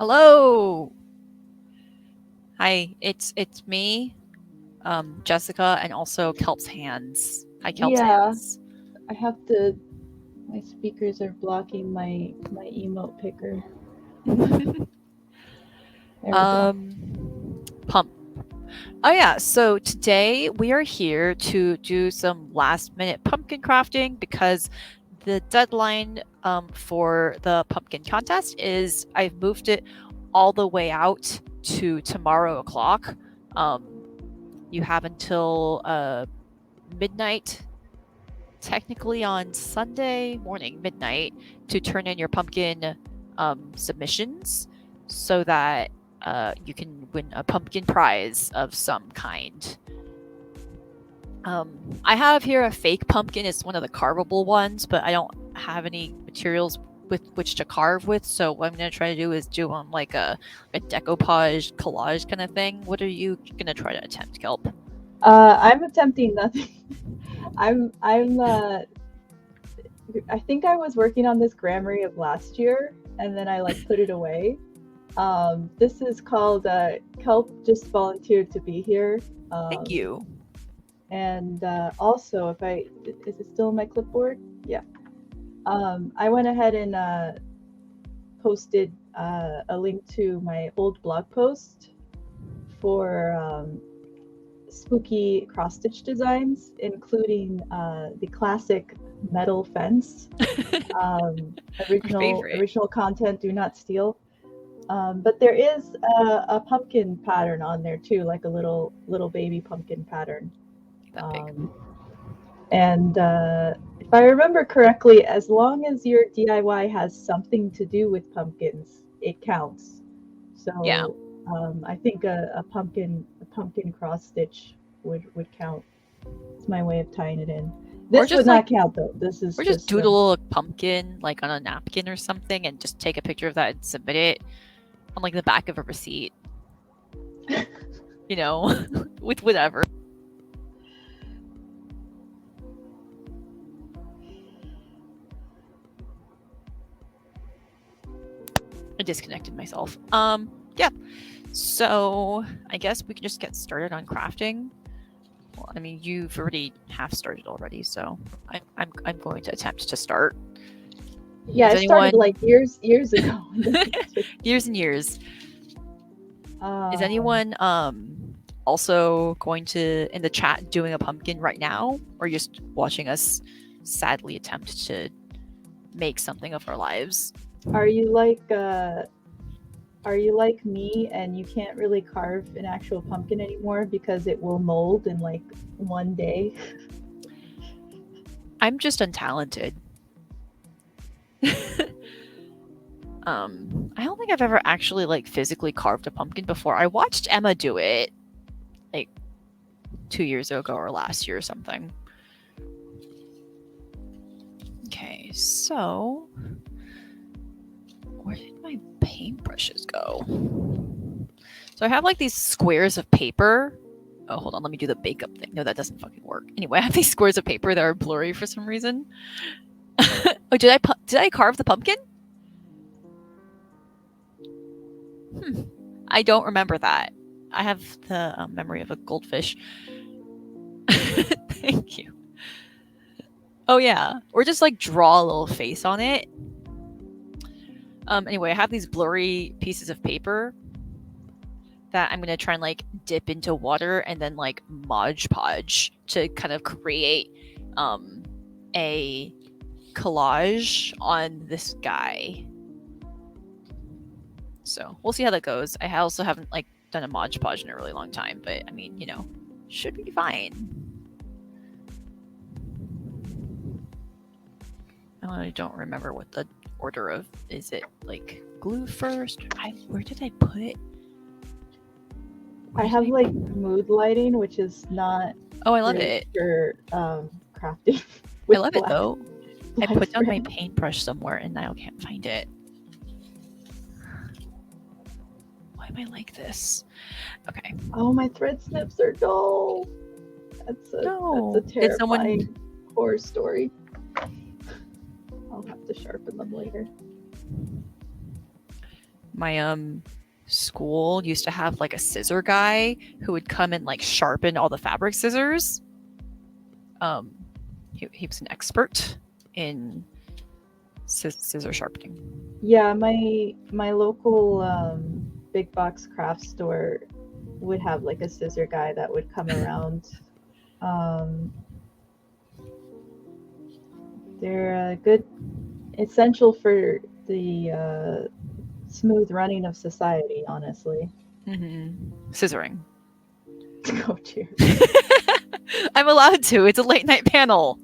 Hello. Hi. It's me, Jessica, and also Kelp's hands. Hi, Kelp's Yeah, hands. I have to. My speakers are blocking my emote picker. There we go. Pump. Oh yeah. So today we are here to do some last minute pumpkin crafting because the deadline for the pumpkin contest is I've moved it all the way out to tomorrow o'clock. Um, you have until midnight, technically on Sunday morning, midnight, to turn in your pumpkin submissions so that you can win a pumpkin prize of some kind. I have here a fake pumpkin. It's one of the carvable ones, but I don't have any materials with which to carve with. So what I'm gonna try to do is do like a decoupage collage kind of thing. What are you gonna try to attempt, Kelp? I'm attempting nothing. I'm. I think I was working on this Gramarye of last year, and then I like put it away. This is called Kelp just volunteered to be here. Thank Um, you. and also, if I is it still in my clipboard? Yeah. I went ahead and posted a link to my old blog post for spooky cross stitch designs, including the classic metal fence. My favorite. Original content, do not steal. But there is a pumpkin pattern on there too, like a little baby pumpkin pattern. That big. Um, and if I remember correctly, as long as your DIY has something to do with pumpkins, it counts. Yeah. So I think a pumpkin cross stitch would count. It's my way of tying it in. Or This would just like not count though. This is or just just doodle a pumpkin like on a napkin or something and just take a picture of that and submit it on like the back of a receipt, you know, with whatever. I disconnected myself. Yeah. So I guess we can just get started on crafting. Well, I mean, you've already half started already, so I'm going to attempt to start. yeah. Is I started anyone like years ago. years and years? Is um, anyone also going to in the chat doing a pumpkin right now, or just watching us sadly attempt to make something of our lives? are you like are you like me and you can't really carve an actual pumpkin anymore because it will mold in like one day? I'm just untalented. I don't think I've ever actually like physically carved a pumpkin before. I watched Emma do it like 2 years ago or last year or something. Okay, so where did my paintbrushes go? So I have like these squares of paper. Oh, hold on, let me do the makeup thing. No, that doesn't fucking work. Anyway, I have these squares of paper that are blurry for some reason. Oh, did I carve the pumpkin? I don't remember that. I have the memory of a goldfish. Thank you. Oh yeah, or just like draw a little face on it. Anyway, I have these blurry pieces of paper that I'm gonna try and like dip into water and then like Mod Podge to kind of create a collage on this guy. So we'll see how that goes. I also haven't like done a Mod Podge in a really long time, but I mean, should be fine. I don't remember what the order of is it like glue first? Where did I put? I have like mood lighting, which is not Oh, I love great it. for crafting I with love it though. I black put down my spray. paintbrush somewhere and now I can't find it. Why am I like this? Okay. Oh, my thread snips are dull. That's No. a Did someone terrifying horror story. I'll have to sharpen them later. my school used to have like a scissor guy who would come and like sharpen all the fabric scissors. He was an expert in scissor sharpening. Yeah, my local big box craft store would have like a scissor guy that would come around. They're good, essential for the smooth running of society, honestly. Scissoring. Oh dear. I'm allowed to. It's a late night panel.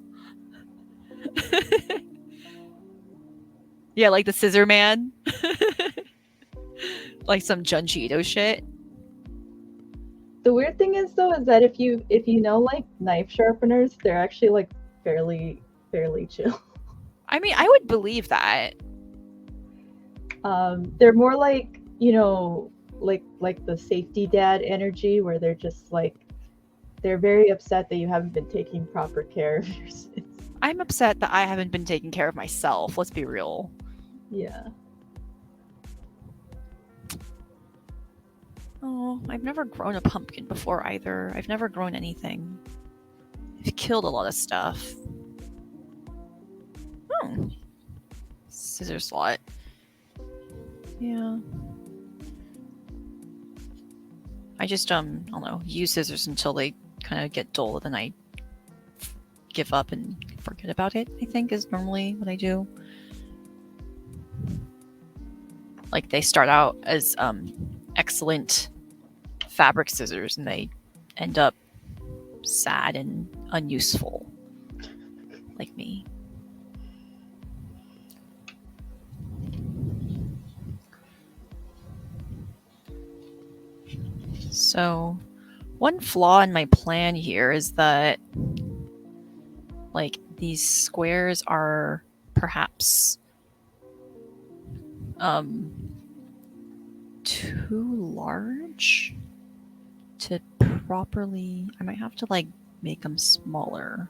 Yeah, like the Scissor Man. Like some Junji Ito shit. The weird thing is though is that if you know like knife sharpeners, they're actually like fairly chill. I mean, I would believe that. They're more like, you know, like the safety dad energy where they're just like they're very upset that you haven't been taking proper care of your kids. I'm upset that I haven't been taking care of myself. Let's be real. Yeah. Oh, I've never grown a pumpkin before either. I've never grown anything. I've killed a lot of stuff. Oh. Scissor slot. Yeah. I just, I don't know, use scissors until they kind of get dull, then I give up and forget about it, I think, is normally what I do. Like, they start out as excellent fabric scissors, and they end up sad and unuseful, like me. So, one flaw in my plan here is that, like, these squares are perhaps too large to properly. I might have to like make them smaller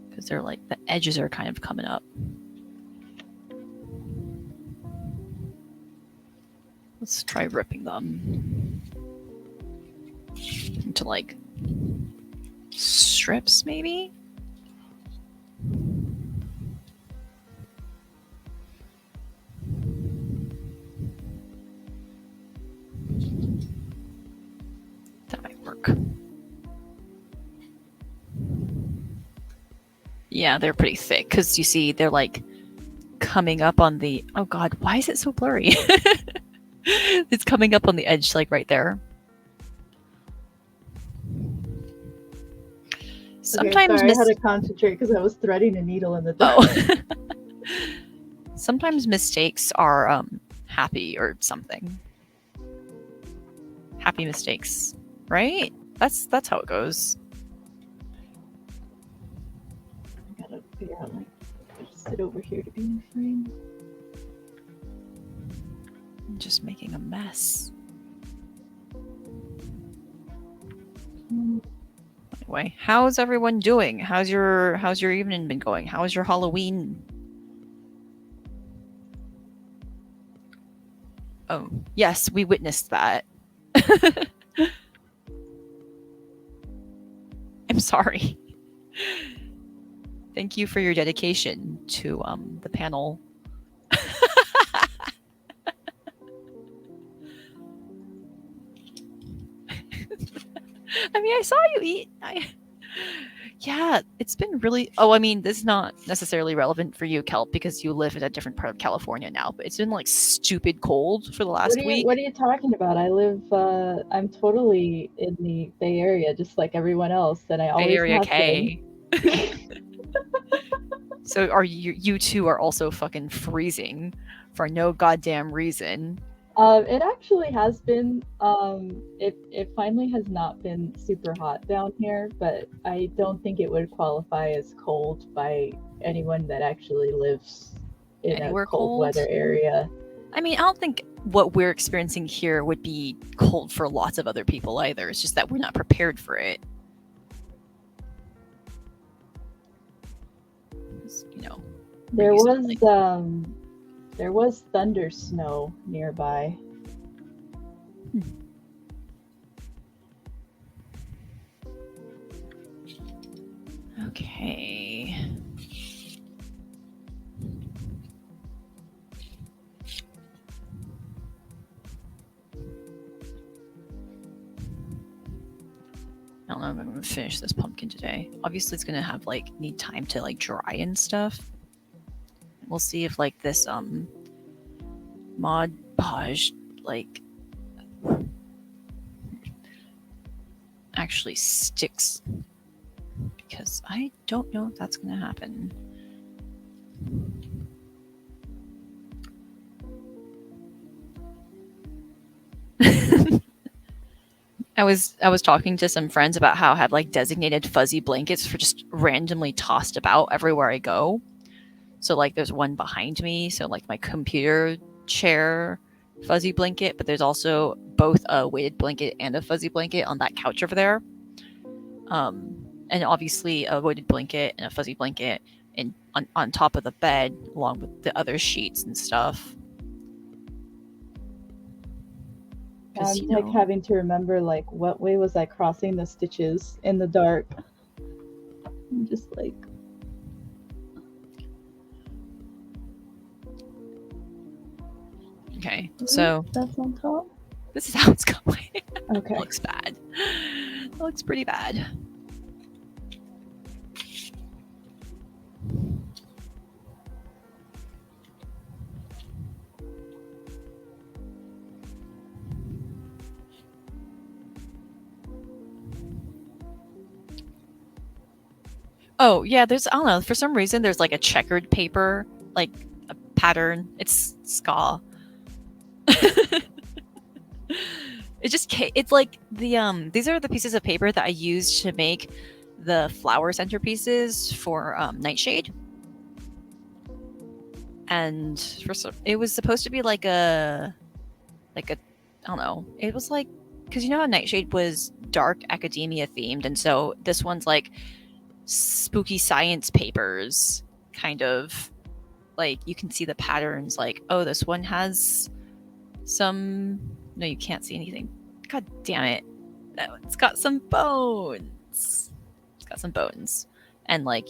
because they're like the edges are kind of coming up. Let's try ripping them into like strips, maybe. That might work. Yeah, they're pretty thick because you see they're like coming up on the. Oh God, why is it so blurry? It's coming up on the edge, like right there. Sometimes okay, sorry, I had to concentrate because I was threading a needle in the dark. Oh. Sometimes mistakes are happy or something. Happy mistakes, right? That's how it goes. I gotta figure out like just sit over here to be in frame. I'm just making a mess. Anyway, how's everyone doing? How's your evening been going? How's your Halloween? Oh, yes, we witnessed that. I'm sorry. Thank you for your dedication to the panel. I mean, I saw you eat. Yeah, it's been really. Oh, I mean, this is not necessarily relevant for you, Kelp, because you live in a different part of California now. But it's been like stupid cold for the last week. What are you talking about? I live. I'm totally in the Bay Area, just like everyone else, and I always Bay Area have K. been. So are you two are also fucking freezing for no goddamn reason? It actually has been. It finally has not been super hot down here, but I don't think it would qualify as cold by anyone that actually lives in Anywhere a cold cold? weather area. I mean, I don't think what we're experiencing here would be cold for lots of other people either. It's just that we're not prepared for it. You know, There was There was thunder snow nearby. Okay. I don't know if I'm gonna finish this pumpkin today. Obviously, it's gonna have like need time to like dry and stuff. We'll see if like this Mod Podge like actually sticks, because I don't know if that's gonna happen. I was talking to some friends about how I have like designated fuzzy blankets for just randomly tossed about everywhere I go. So like there's one behind me, so like my computer chair fuzzy blanket, but there's also both a weighted blanket and a fuzzy blanket on that couch over there. And obviously a weighted blanket and a fuzzy blanket on top of the bed along with the other sheets and stuff. I'm like having to remember like what way was I crossing the stitches in the dark. I'm just like, okay, so that's on top. This is how it's going. Okay. It looks bad. It looks pretty bad. Oh, yeah, there's, I don't know, for some reason there's like a checkered paper, like a pattern. It's ska. It's like these are the pieces of paper that I used to make the flower centerpieces for Nightshade. And it was supposed to be like a I don't know. It was like, because you know how Nightshade was dark academia themed, and so this one's like spooky science papers, kind of like you can see the patterns. Like, oh, this one has some. No, you can't see anything. God damn it! It's got some bones. It's got some bones, and like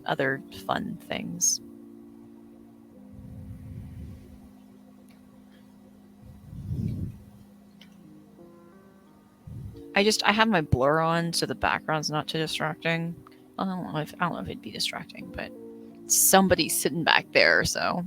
other fun things. I have my blur on so the background's not too distracting. I don't know if it'd be distracting, but somebody's sitting back there, so.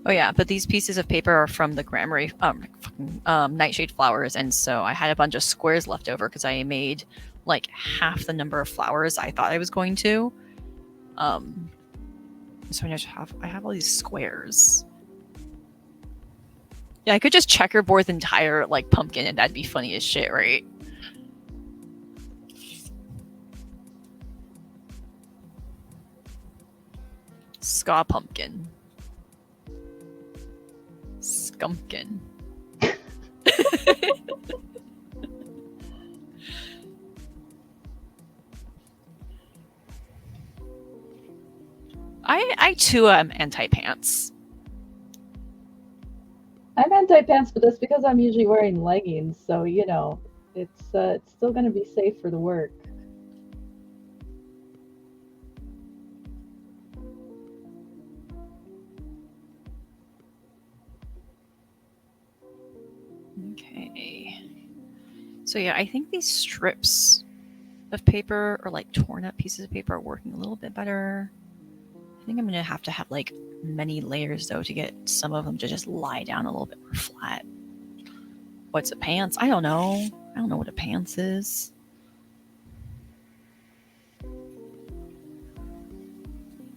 Oh yeah, but these pieces of paper are from the Gramarye nightshade flowers, and so I had a bunch of squares left over because I made like half the number of flowers I thought I was going to. So I have all these squares. Yeah, I could just checkerboard the entire like pumpkin, and that'd be funny as shit, right? Ska pumpkin. Skumpkin. I too am anti-pants. I'm anti-pants, but that's because I'm usually wearing leggings, so it's still gonna be safe for the work. Okay. So yeah, I think these strips of paper or like torn up pieces of paper are working a little bit better. I think I'm gonna have to have like many layers though to get some of them to just lie down a little bit more flat. What's a pants? I don't know. I don't know what a pants is.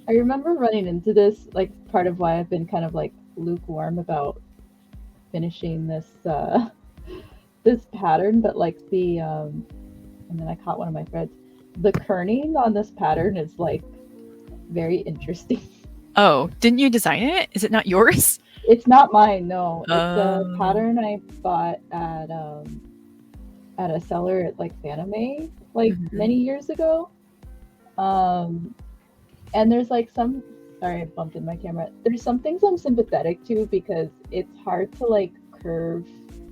I remember running into this, like part of why I've been kind of like lukewarm about finishing this this pattern, but like the and then I caught one of my threads. The kerning on this pattern is like very interesting. Oh, didn't you design it? Is it not yours? It's not mine, no. It's a Oh. pattern I bought at a seller at like Fanime like Mhm. many years ago. Um, and there's like some, sorry, I bumped in my camera. There's some things I'm sympathetic to because it's hard to like curve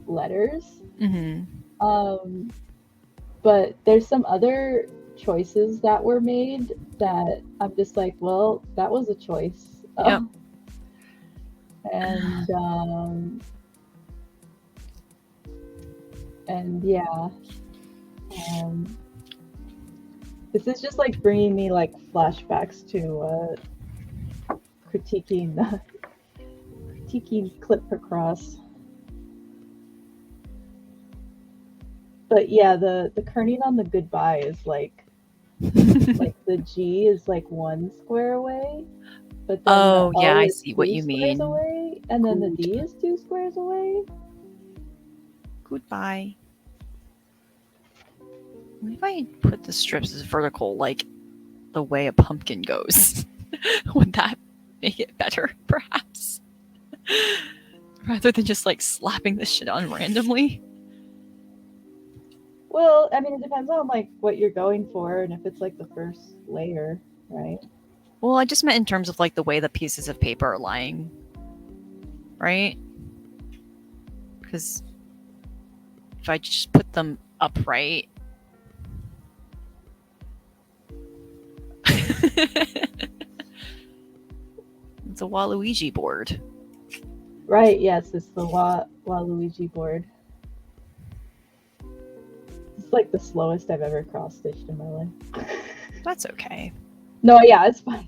letters. Mhm. Um, but there's some other choices that were made that I'm just like, well, that was a choice. Yep. And and yeah, um, this is just like bringing me like flashbacks to critiquing critiquing clip across. But yeah, the kerning on the goodbye is like the G is like one square away, but then the Oh, yeah, O I is see what two you squares mean. away, and then the Good. D is two squares away. Goodbye. What if I put the strips as vertical, like the way a pumpkin goes? Would that make it better, perhaps? Rather than just like slapping this shit on randomly? Well, I mean, it depends on like what you're going for and if it's like the first layer, right? Well, I just meant in terms of like the way the pieces of paper are lying, right? Because if I just put them upright. It's a Waluigi board. Right, yes, it's the Waluigi board. It's like the slowest I've ever cross stitched in my life. That's okay. No, yeah, it's fine.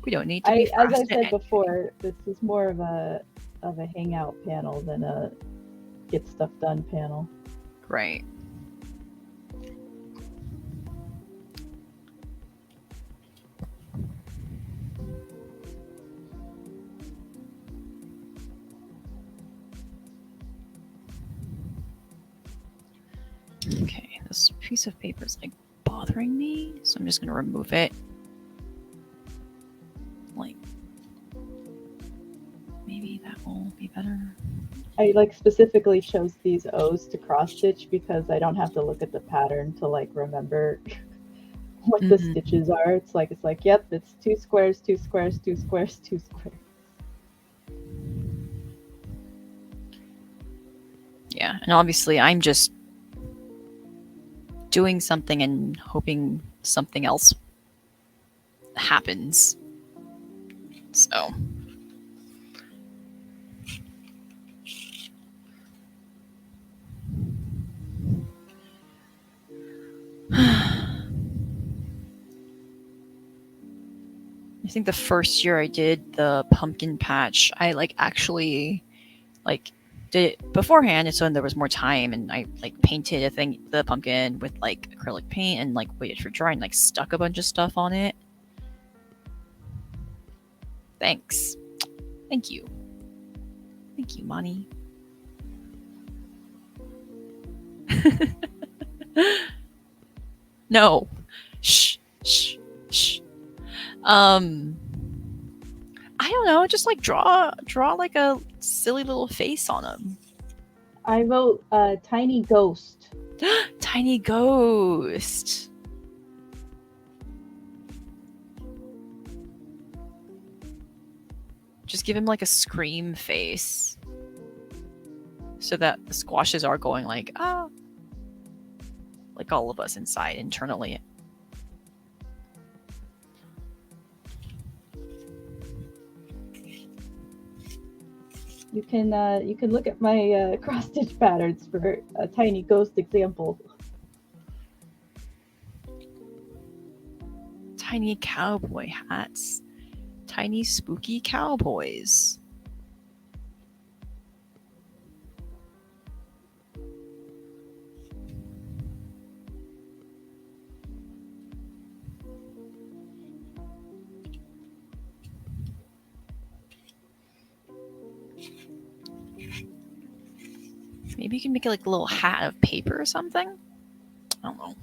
We don't need to be As I fast at said anything. before, this is more of a hangout panel than a get stuff done panel. Right. Okay, this piece of paper is like bothering me, so I'm just gonna remove it. Like, maybe that will be better. I like specifically chose these O's to cross stitch because I don't have to look at the pattern to like remember what the stitches are. It's like yep, it's two squares, two squares, two squares, two squares. Yeah, and obviously I'm just doing something and hoping something else happens. So. I think the first year I did the pumpkin patch, I like actually like did it beforehand, and so there was more time, and I like painted the pumpkin with like acrylic paint, and like waited for dry, and like stuck a bunch of stuff on it. Thanks, thank you, Mani. No, shh, shh, shh. Um, I don't know, just like draw like a silly little face on them. I vote Tiny Ghost. Tiny ghost. Just give him like a scream face. So that the squashes are going like, ah. Like all of us inside internally. You can look at my cross stitch patterns for a Tiny Ghost example. Tiny cowboy hats. Tiny spooky cowboys. Maybe you can make it like a little hat of paper or something. I don't know.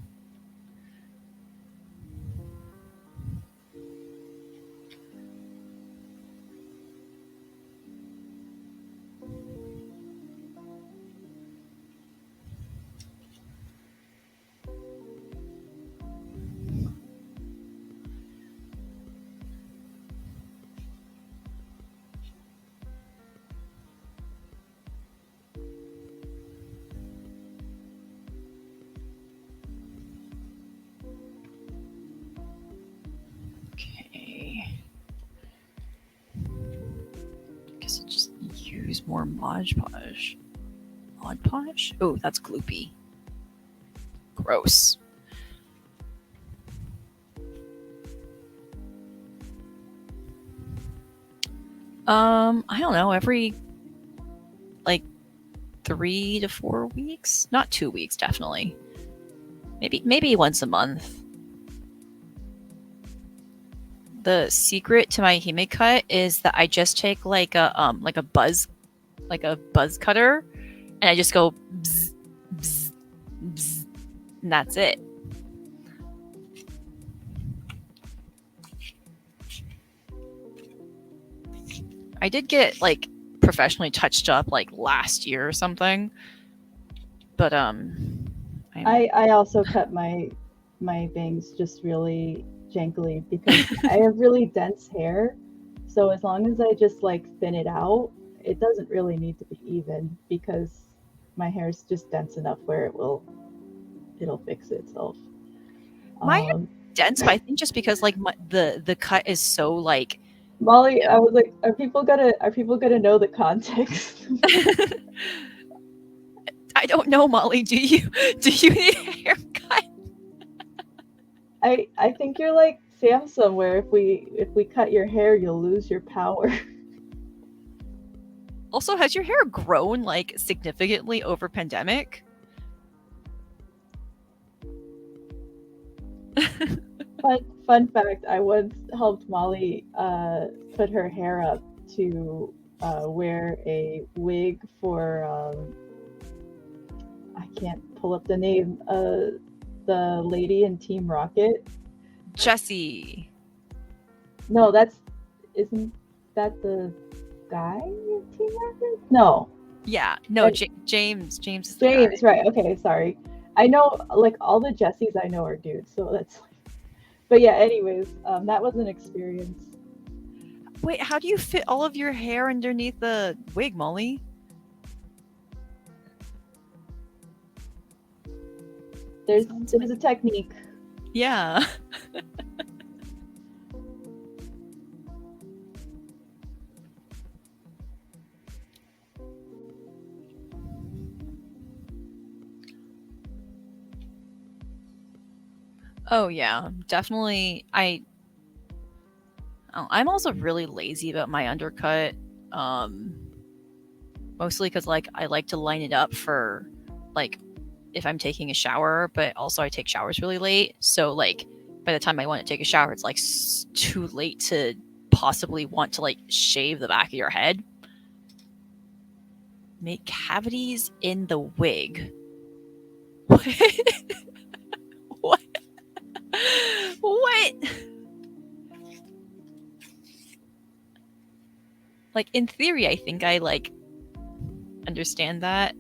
Guess I'll just use more Mod Podge. Mod Podge? Oh, that's gloopy. Gross. I don't know, every like 3 to 4 weeks? Not 2 weeks, definitely. Maybe once a month. The secret to my hime cut is that I just take like a buzz cutter, and I just go bzz, bzz, bzz, and that's it. I did get like professionally touched up like last year or something, but I also cut my bangs just really jankily because I have really dense hair. So as long as I just like thin it out, it doesn't really need to be even because my hair is just dense enough where it'll fix itself. my hair is dense, but I think just because like the cut is so like Molly, I was like, are people gonna know the context? I don't know, Molly. Do you need a haircut? I think you're like Samsung, where if we cut your hair, you'll lose your power. Also, has your hair grown like significantly over pandemic? Fun fact: I once helped Molly put her hair up to wear a wig for I can't pull up the name. The lady in Team Rocket. Jessie. No, isn't that the guy in Team Rocket? No. Yeah, no, James is the James, guy. right? Okay, sorry. I know like all the Jessies I know are dudes, so that's. But yeah, anyways, that was an experience. Wait, how do you fit all of your hair underneath the wig, Molly? There's a technique. Yeah. Oh yeah, definitely. I'm also really lazy about my undercut. Mostly because like I like to line it up for like if I'm taking a shower, but also I take showers really late. So like by the time I want to take a shower, it's like too late to possibly want to like shave the back of your head. Make cavities in the wig. What? What? What? Like in theory, I think I like understand that.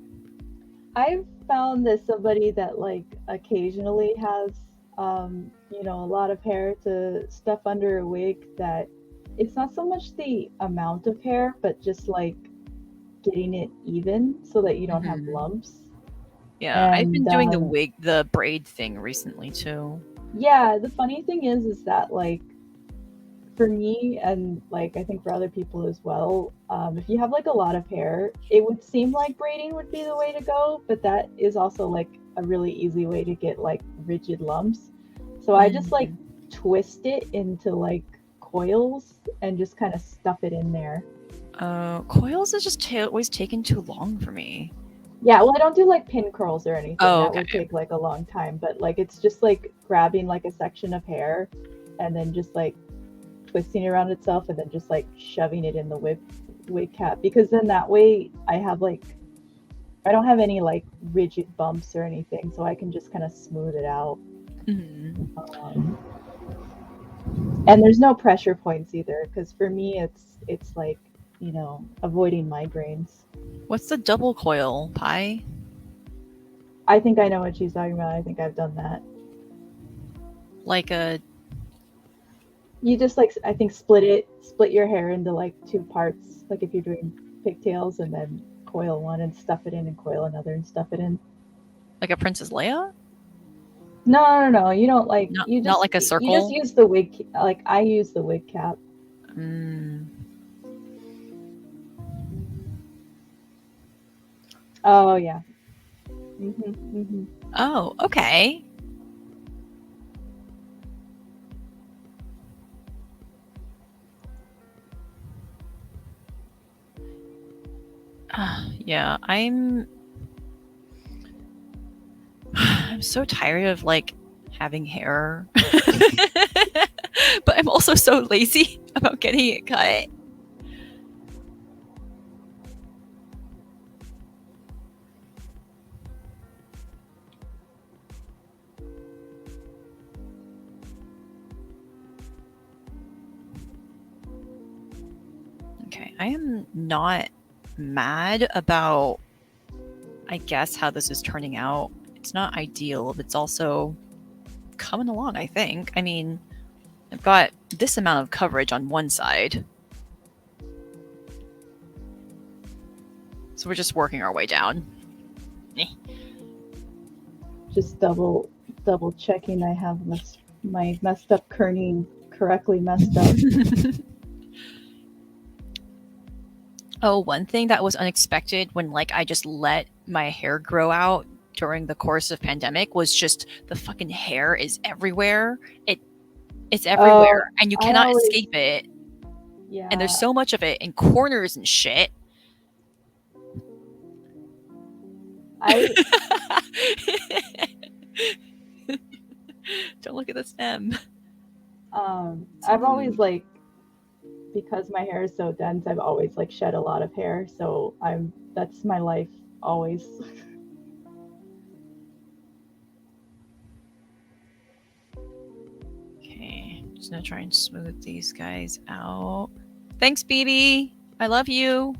I've found that somebody that like occasionally has a lot of hair to stuff under a wig, that it's not so much the amount of hair, but just like getting it even so that you don't have lumps. Yeah, And I've been doing the braid thing recently too. yeah, the funny thing is that like for me and like I think for other people as well, if you have like a lot of hair, it would seem like braiding would be the way to go, but that is also like a really easy way to get like rigid lumps. So I just like twist it into like coils and just kind of stuff it in there. Coils is just always taken too long for me. Yeah, well, I don't do like pin curls or anything. Oh, that would take like a long time, but like it's just like grabbing like a section of hair and then just like twisting it around itself and then just like shoving it in the wig cap, because then that way I have like I don't have any like rigid bumps or anything, so I can just kind of smooth it out. Mhm. And there's no pressure points either, because for me it's like, you know, avoiding migraines. What's the double coil pie? I think I know what she's talking about. I think I've done that. Like a You just like, I think split your hair into like two parts, like if you're doing pigtails, and then coil one and stuff it in, and coil another and stuff it in. like a Princess Leia? No. You don't like, Not like a you just circle? use the wig, like I use the wig cap. Mm. Oh yeah. Mhm. Oh, okay. Yeah, I'm so tired of like having hair. But I'm also so lazy about getting it cut. Okay, I am not mad about, I guess, how this is turning out. It's not ideal, but it's also coming along, I think. I mean, I've got this amount of coverage on one side. So we're just working our way down. Just double checking I have my messed up kerning correctly messed up. Oh, one thing that was unexpected when like I just let my hair grow out during the course of pandemic was just the fucking hair is everywhere. It's everywhere and you I cannot always, escape it. And there's yeah, so much of it in corners and shit. I Don't look at the stem. I've always like, because my hair is so dense, I've always like shed a lot of hair, so that's my life always. Okay, just gonna try and smooth these guys out. Thanks, BB. I love you.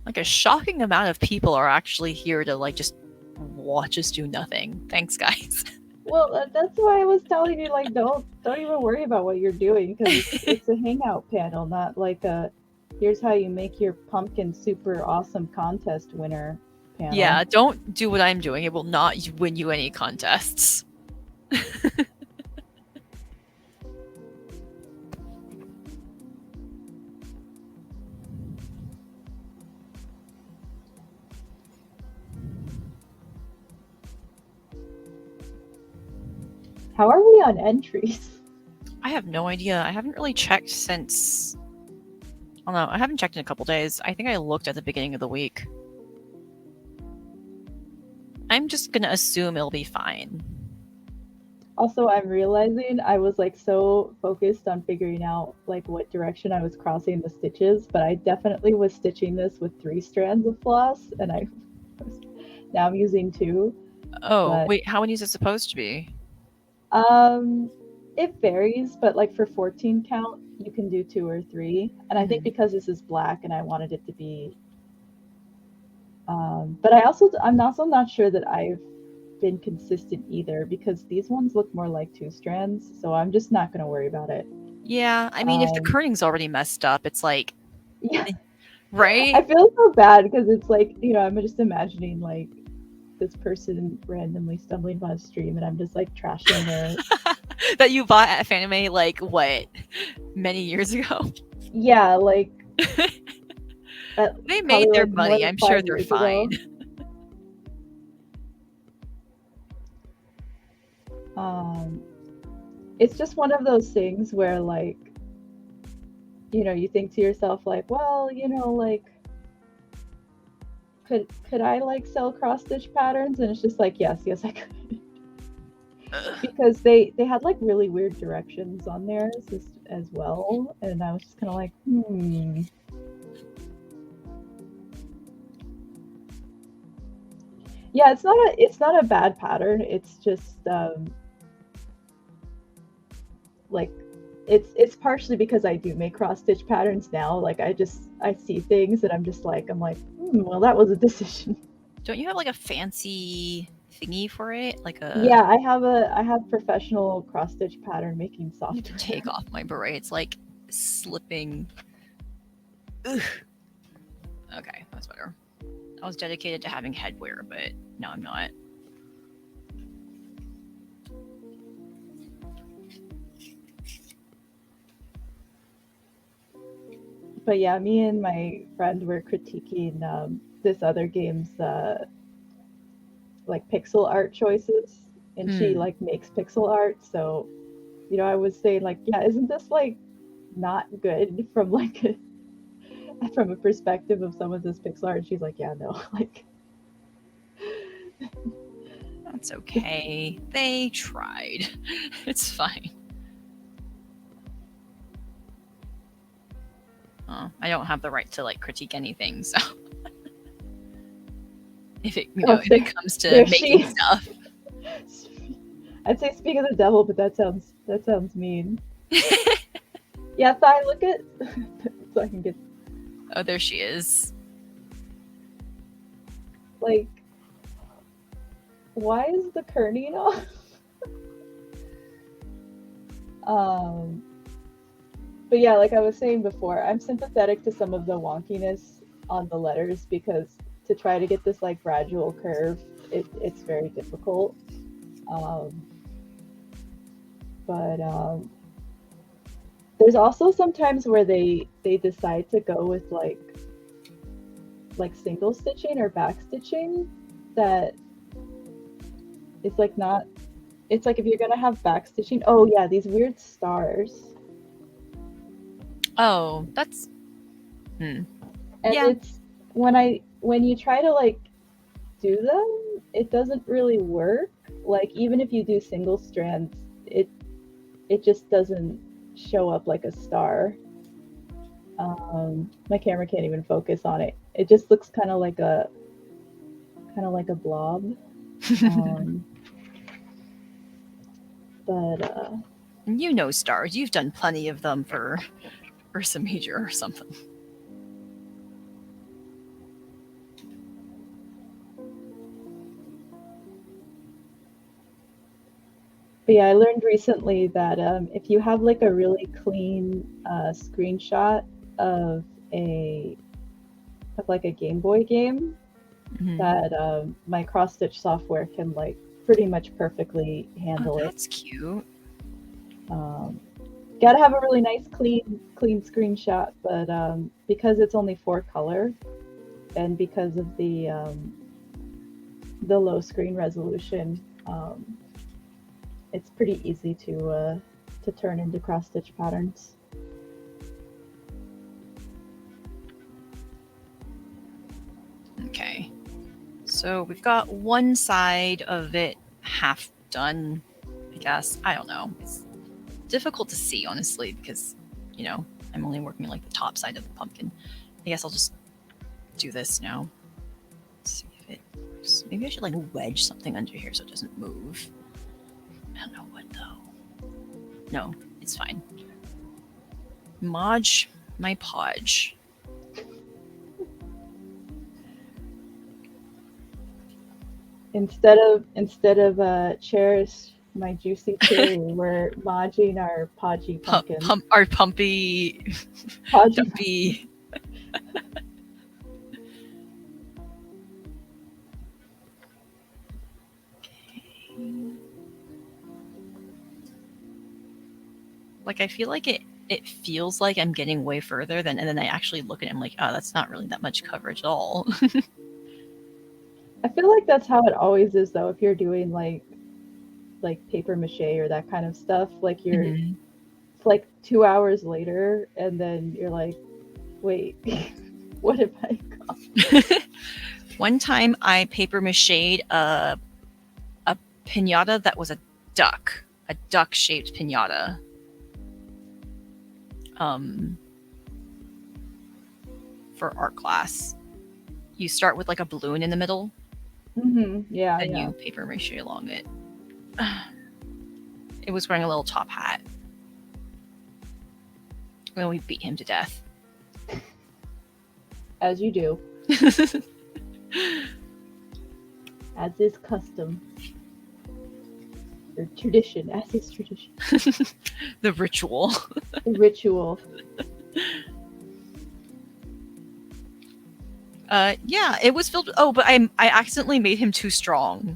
Like a shocking amount of people are actually here to like just watch us do nothing. Thanks, guys. Well, that's why I was telling you, like, don't even worry about what you're doing, because it's a hangout panel, not like a here's how you make your pumpkin super awesome contest winner panel. Yeah, don't do what I'm doing. It will not win you any contests. How are we on entries? I have no idea. I haven't really checked since. Oh no, I haven't checked in a couple days. I think I looked at the beginning of the week. I'm just gonna assume it'll be fine. Also, I'm realizing I was like so focused on figuring out like what direction I was crossing the stitches, but I definitely was stitching this with 3 strands of floss, and now I'm using 2. Oh, But wait, how many is it supposed to be? it varies, but like for 14 count, you can do 2 or 3. And I think because this is black and I wanted it to be, but I'm also not sure that I've been consistent either, because these ones look more like 2 strands, so I'm just not going to worry about it. Yeah, I mean, if the kerning's already messed up, it's like, Yeah, right? I feel so bad because it's like, you know, I'm just imagining like this person randomly stumbling upon a stream, and I'm just like trashing their that you bought at Fanime like what, many years ago? yeah, like They made their like money. I'm sure they're fine. It's just one of those things where like, you know, you think to yourself like, well, you know, like could I like sell cross stitch patterns? And it's just like, yes I could. because they had like really weird directions on theirs as well, and I was just kind of like, Yeah, it's not a bad pattern. It's just like it's partially because I do make cross stitch patterns now. Like I see things and I'm like, well, that was a decision. Don't you have like a fancy thingy for it? Like a Yeah, I have professional cross stitch pattern making I software. need to take off my beret. It's like slipping. Ugh. Okay, that's better. I was dedicated to having headwear, but no, I'm not. But yeah, me and my friend were critiquing this other game's like pixel art choices, and she like makes pixel art. So, you know, I was saying like, yeah, isn't this like not good from like from a perspective of someone who's pixel art? And she's like, yeah, no, like that's okay. They tried. It's fine. I don't have the right to like critique anything, so if it if it comes to making stuff. I'd say speak of the devil, but that sounds mean. Yeah, Thai, look at so I can get. Oh, there she is. Like, why is the kerning off? But yeah, like I was saying before, I'm sympathetic to some of the wonkiness on the letters because to try to get this like gradual curve, it's very difficult. But there's also sometimes where they decide to go with like single stitching or back stitching that it's like not. It's like if you're gonna have back stitching. Oh yeah, these weird stars. Oh, that's. And yeah. It's when you try to like do them, it doesn't really work. Like even if you do single strands, it just doesn't show up like a star. My camera can't even focus on it. It just looks kind of like a blob. But you know stars. You've done plenty of them for Ursa Major or something. But yeah, I learned recently that if you have like a really clean screenshot of like a Game Boy game, that my cross stitch software can like pretty much perfectly handle it. That's cute. Gotta have a really nice clean screenshot, but because it's only 4-color and because of the low screen resolution, it's pretty easy to turn into cross stitch patterns. Okay, so we've got one side of it half done, I guess. I don't know. It's difficult to see, honestly, because, you know, I'm only working like the top side of the pumpkin. I guess I'll just do this now. Let's see if it works. Maybe I should like wedge something under here so it doesn't move. I don't know what though. No, it's fine. Modge my podge. Instead of cherish my juicy cherry, we're modging our podgy pumpkin. Our pumpy dumpy. Like I feel like it feels like I'm getting way further and then I actually look at it and I'm like, oh, that's not really that much coverage at all. I feel like that's how it always is though. If you're doing like paper mache or that kind of stuff, like you're it's like 2 hours later and then you're like, wait, what have I got? One time I paper mached a pinata that was a duck-shaped pinata. For art class. You start with like a balloon in the middle, Yeah, and yeah. you paper mache along it. It was wearing a little top hat. And we beat him to death. As you do. As is custom. Or tradition, as is tradition. The ritual. The ritual. Yeah, it was filled with, oh, but I accidentally made him too strong,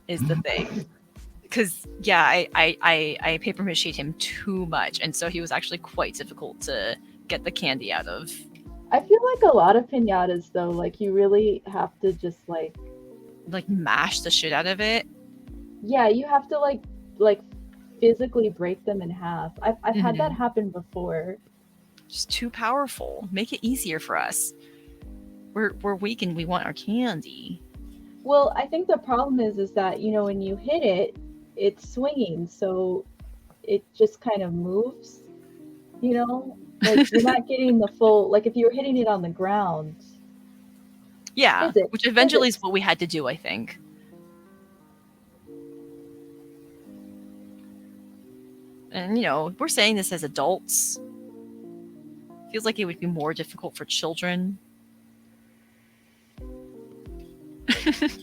is the thing. Because, yeah, I paper mached him too much, and so he was actually quite difficult to get the candy out of. I feel like a lot of pinatas, though, like, you really have to just, like mash the shit out of it. Yeah, you have to, like physically break them in half. I've had that happen before. Just too powerful. Make it easier for us. We're weak and we want our candy. Well, I think the problem is that, you know, when you hit it, it's swinging, so it just kind of moves, you know? Like, you're not getting the full, like, if you were hitting it on the ground. Yeah, which eventually is what we had to do, I think. And, you know, we're saying this as adults. Feels like it would be more difficult for children.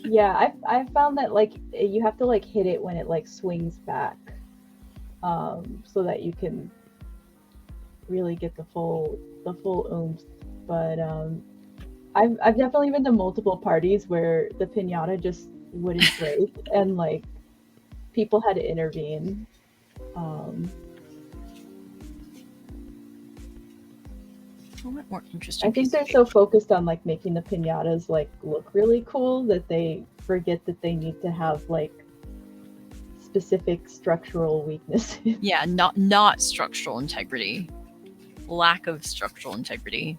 Yeah, I've found that, like, you have to, like, hit it when it, like, swings back, so that you can really get the full oomph. But I've definitely been to multiple parties where the piñata just wouldn't break, and, like, people had to intervene. More interesting. I think they're so focused on, like, making the piñatas, like, look really cool that they forget that they need to have, like, specific structural weaknesses. Yeah, not structural integrity. Lack of structural integrity.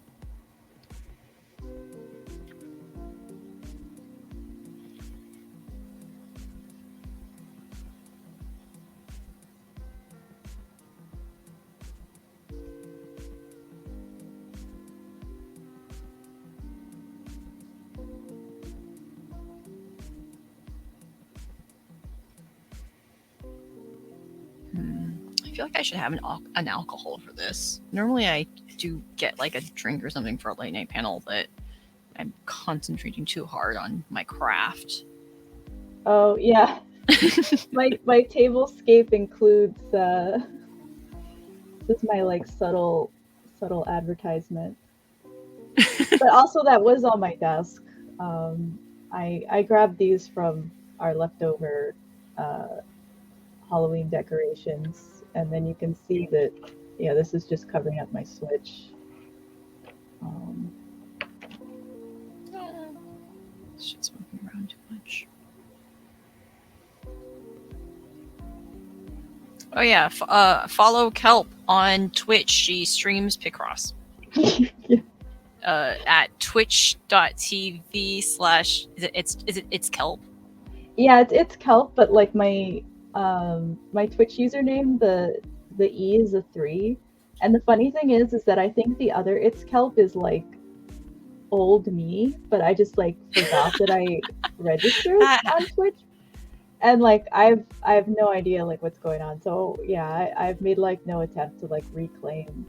I feel like I should have an alcohol for this. Normally I do get like a drink or something for a late night panel, but I'm concentrating too hard on my craft. Oh, yeah. my tablescape includes this is my, like, subtle advertisement. But also that was on my desk. I grabbed these from our leftover Halloween decorations, and then you can see that, yeah, this is just covering up my Switch. Shit's moving around too much. Oh yeah, follow Kelp on Twitch. She streams Picross. Yeah. At twitch.tv/it's Kelp. Yeah, it's Kelp, but, like, my Twitch username, the E is a 3. And the funny thing is that I think the other It's Kelp is, like, old me, but I just, like, forgot that I registered on Twitch. And, like, I have no idea, like, what's going on. So yeah, I've made, like, no attempt to, like, reclaim.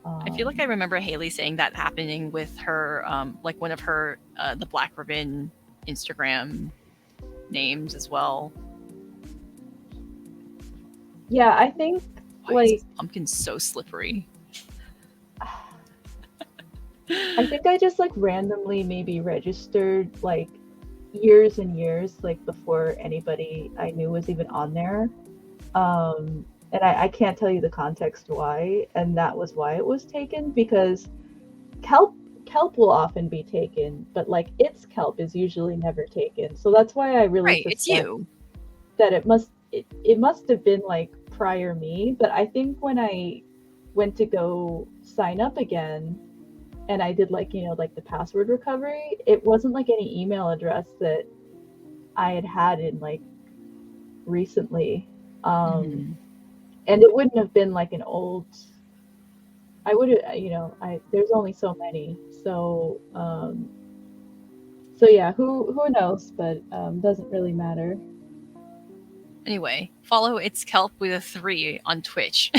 I feel like I remember Haley saying that happening with her, like one of her the Black Ribbon Instagram names as well. Yeah, I think this pumpkin's so slippery. I think I just, like, randomly maybe registered, like, years and years, like, before anybody I knew was even on there. And I can't tell you the context why, and that was why it was taken, because Kelp will often be taken, but, like, It's Kelp is usually never taken. So that's why I really suspect it's you. That it must have been, like, prior me. But I think when I went to go sign up again, and I did, like, you know, like, the password recovery, it wasn't, like, any email address that I had in, like, recently. Mhm. And it wouldn't have been like an old. I would have, I there's only so many, so yeah, who knows, but doesn't really matter. Anyway, follow It's Kelp with a 3 on Twitch.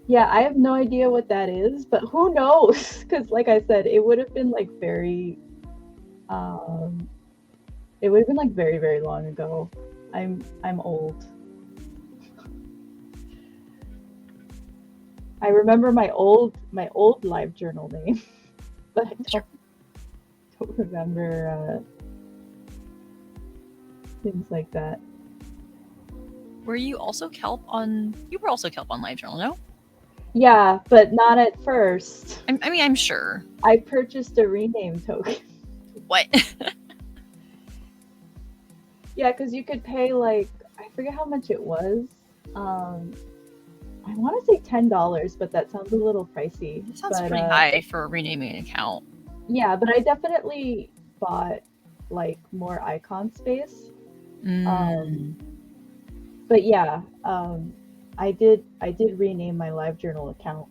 Yeah, I have no idea what that is, but who knows? Because like I said, it would have been like um, it would have been like very, very long ago. I'm old. I remember my old live journal name, but I don't remember things like that. Were you also Kelp on? You were also Kelp on LiveJournal, no? Yeah, but not at first. I mean, I'm sure. I purchased a rename token. What? Yeah, because you could pay like I forget how much it was. I want to say $10, but that sounds a little pricey. That sounds But pretty high for renaming an account. yeah, but I definitely bought like more icon space. Mm. But yeah, I did rename my LiveJournal account.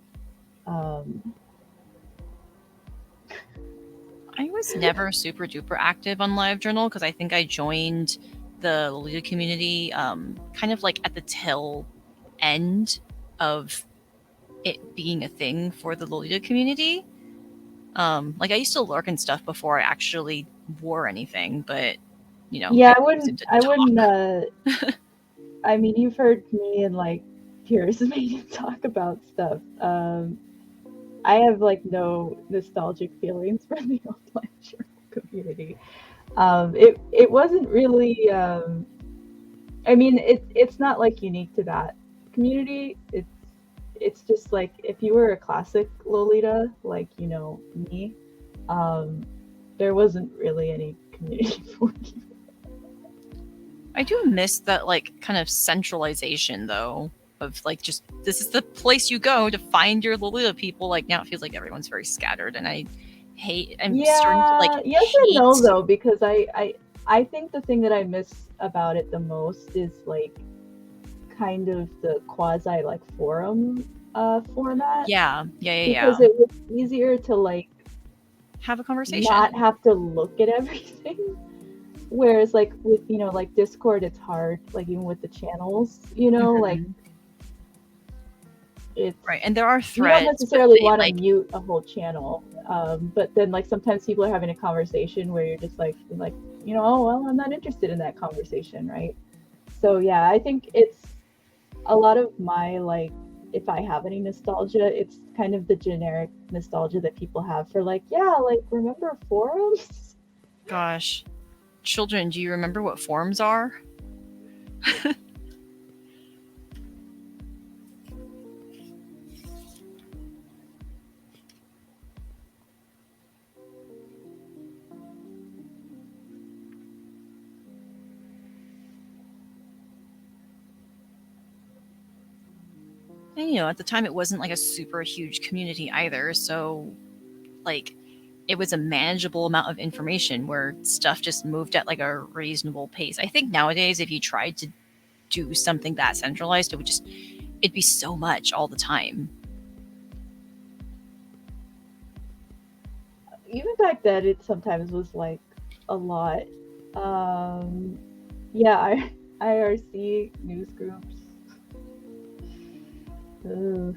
I was never super duper active on LiveJournal because I think I joined the Lolita community kind of like at the tail end of it being a thing for the Lolita community. Like I used to lurk and stuff before I actually wore anything, but Yeah, I I used it wouldn't. to I talk. wouldn't. I mean, you've heard me and like peers of me talk about stuff. I have like no nostalgic feelings for the old LiveJournal community. It wasn't really. I mean, it's not like unique to that community. It's just like if you were a classic Lolita, like me, um, there wasn't really any community for you. I do miss that like kind of centralization though of like just this is the place you go to find your Lolita people. Like now it feels like everyone's very scattered, and I'm starting to like Yeah, yes and no hate. though, because I think the thing that I miss about it the most is like kind of the quasi like forum format, Yeah. because it was easier to like Have a conversation. not have to look at everything. Whereas like with like Discord, it's hard, like even with the channels, like Mhm. it's Right, and there are you don't threads, but necessarily they want to like mute a whole channel. But then like sometimes people are having a conversation where you're just like oh well, I'm not interested in that conversation, right? So yeah, I think it's a lot of my like, if I have any nostalgia, it's kind of the generic nostalgia that people have for like, yeah, like remember forums? gosh. Children, do you remember what forums are? And at the time it wasn't like a super huge community either, so like it was a manageable amount of information where stuff just moved at like a reasonable pace. I think nowadays if you tried to do something that centralized, it'd be so much all the time. Even back then, it sometimes was like a lot. Yeah, IRC news groups. Ugh.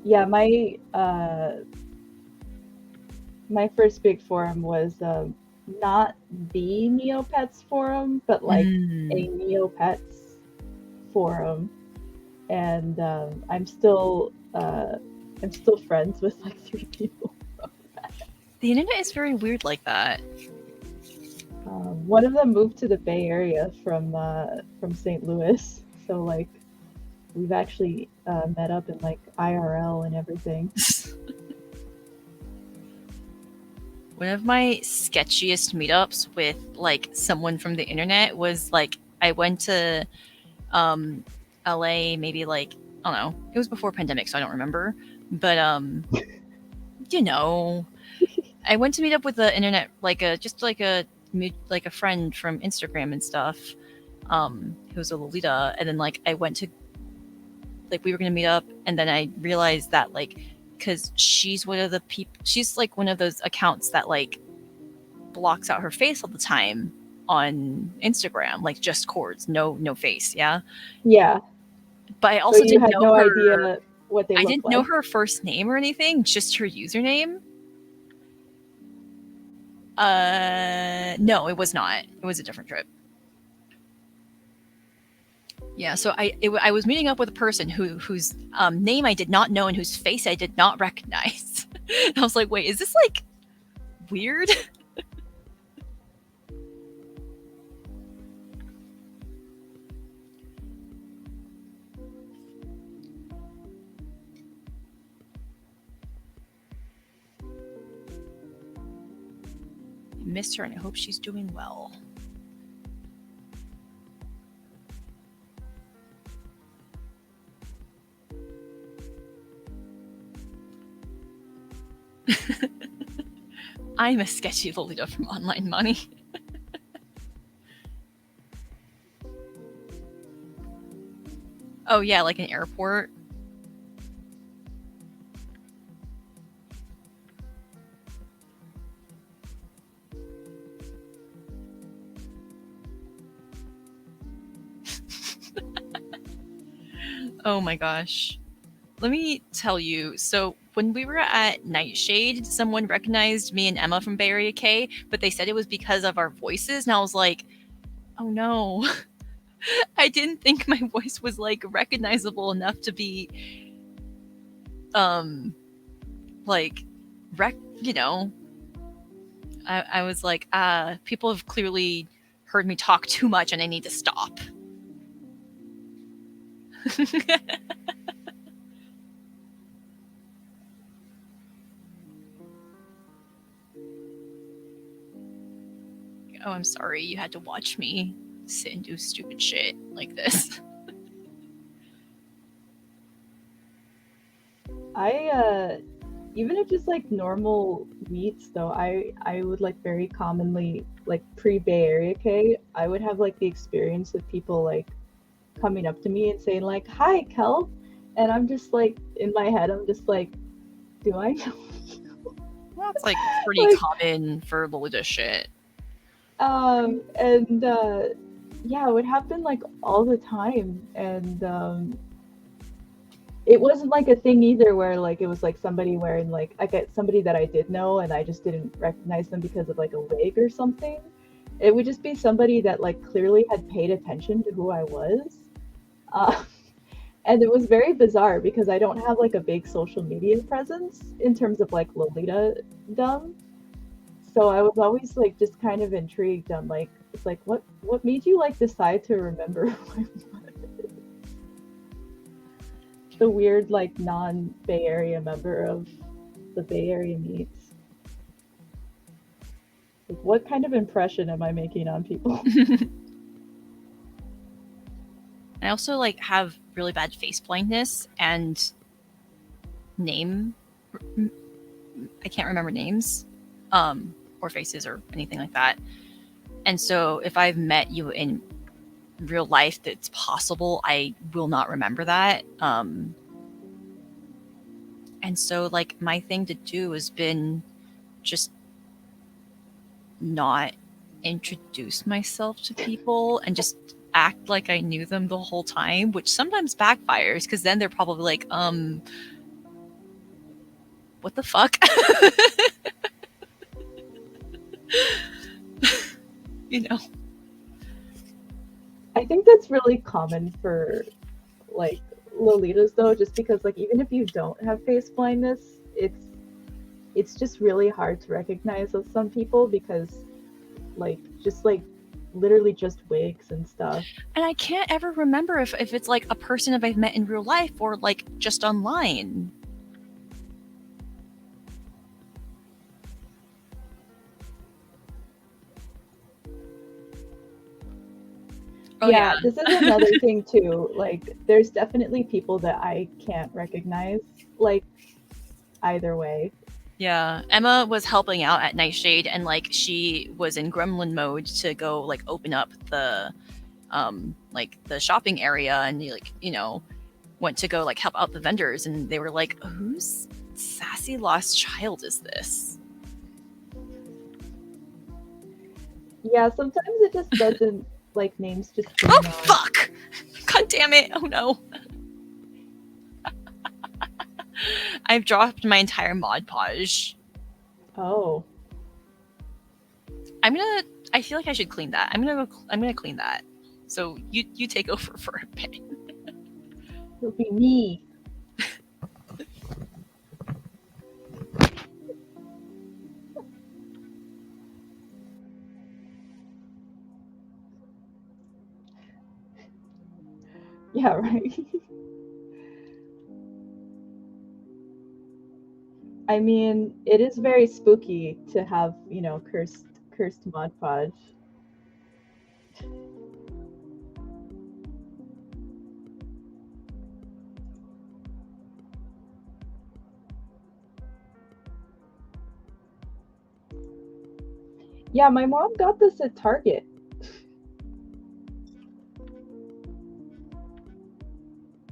Yeah, my first big forum was not the Neopets forum, but like a Neopets forum, and I'm still friends with like 3 people. The internet is very weird like that. One of them moved to the Bay Area from St. Louis, so like we've actually met up in like IRL and everything. One of my sketchiest meetups with like someone from the internet was like I went to LA maybe like, I don't know, it was before pandemic, so I don't remember. But you know, I went to meet up with the internet, like a just like a friend from Instagram and stuff, who was a Lolita, and then like I went to like we were gonna meet up, and then I realized that like because she's one of the people, she's like one of those accounts that like blocks out her face all the time on Instagram, like just chords, no face, yeah. Yeah. But I So also you didn't had know no her. idea what they I look didn't know like. her first name or anything, just her username. No, it was not. It was a different trip. Yeah, so I was meeting up with a person whose name I did not know and whose face I did not recognize. I was like, wait, is this like weird? I missed her and I hope she's doing well. I'm a sketchy Lolita from Online Money. Oh yeah, like an airport. Oh my gosh. Let me tell you. So when we were at Nightshade, someone recognized me and Emma from Bay Area K, but they said it was because of our voices, and I was like, oh no. I didn't think my voice was like recognizable enough to be like you know. I was like, people have clearly heard me talk too much and I need to stop. Oh, I'm sorry you had to watch me sit and do stupid shit like this. Even if just like normal meets though, I would like very commonly like pre Bay Area K, I would have like the experience of people like coming up to me and saying like, "Hi, Kelp," and I'm just like in my head, I'm just like, "Do I know?" Well, it's like pretty Like, common for Lolita shit. and yeah, it would happen like all the time, and it wasn't like a thing either where like it was like somebody wearing like I get somebody that I did know and I just didn't recognize them because of like a wig or something. It would just be somebody that like clearly had paid attention to who I was. Uh, and it was very bizarre because I don't have like a big social media presence in terms of like Lolita dumb. So I was always like just kind of intrigued on like it's like what made you like decide to remember who I was? The weird like non Bay Area member of the Bay Area meets. Like, what kind of impression am I making on people? I also like have really bad face blindness and name. I can't remember names, or faces or anything like that. And so if I've met you in real life, that's possible I will not remember that. And so like my thing to do has been just not introduce myself to people and just act like I knew them the whole time, which sometimes backfires because then they're probably like, what the fuck? You know? I think that's really common for like Lolitas though, just because like even if you don't have face blindness, it's just really hard to recognize with some people because like just like literally just wigs and stuff. And I can't ever remember if it's like a person that I've met in real life or like just online. Oh yeah, Yeah, this is another thing too. Like, there's definitely people that I can't recognize, like, either way. yeah. Emma was helping out at Nightshade, and like she was in gremlin mode to go like open up the like the shopping area, and like went to go like help out the vendors, and they were like, "Whose sassy lost child is this?" Yeah, sometimes it just doesn't, like, names just do Oh not. fuck! God damn it! Oh no! I've dropped my entire Mod Podge. Oh, I'm gonna. I feel like I should clean that. I'm gonna clean that. So you take over for a bit. it'll be me. Yeah, right. I mean, it is very spooky to have, cursed Mod Podge. Yeah, my mom got this at Target.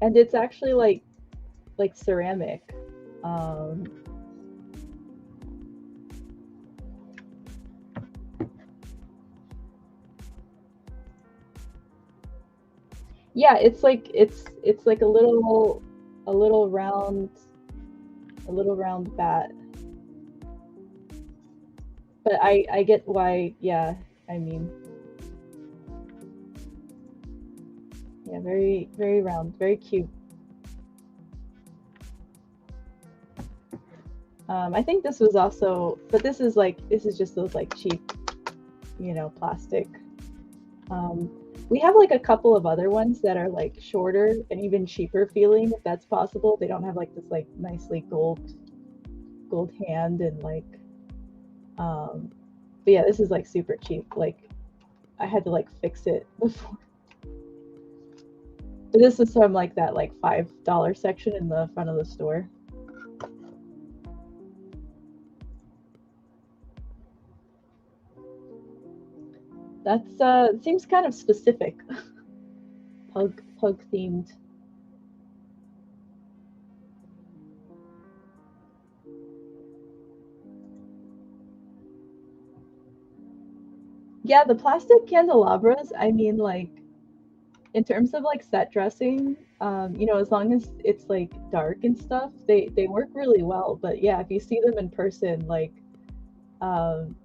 And it's actually like ceramic. Um Yeah, it's like a little round bat. But I get why, yeah, I mean, yeah, very very round, very cute. I think this was also, but this is just those like cheap, plastic. Um, we have like a couple of other ones that are like shorter and even cheaper feeling, if that's possible. They don't have like this like nicely gold hand and like, but yeah, this is like super cheap. Like, I had to like fix it before. But this is from like that like $5 section in the front of the store. That's seems kind of specific. Pug themed. Yeah, the plastic candelabras, I mean, like, in terms of like set dressing, as long as it's like dark and stuff, they work really well. But yeah, if you see them in person, like, um,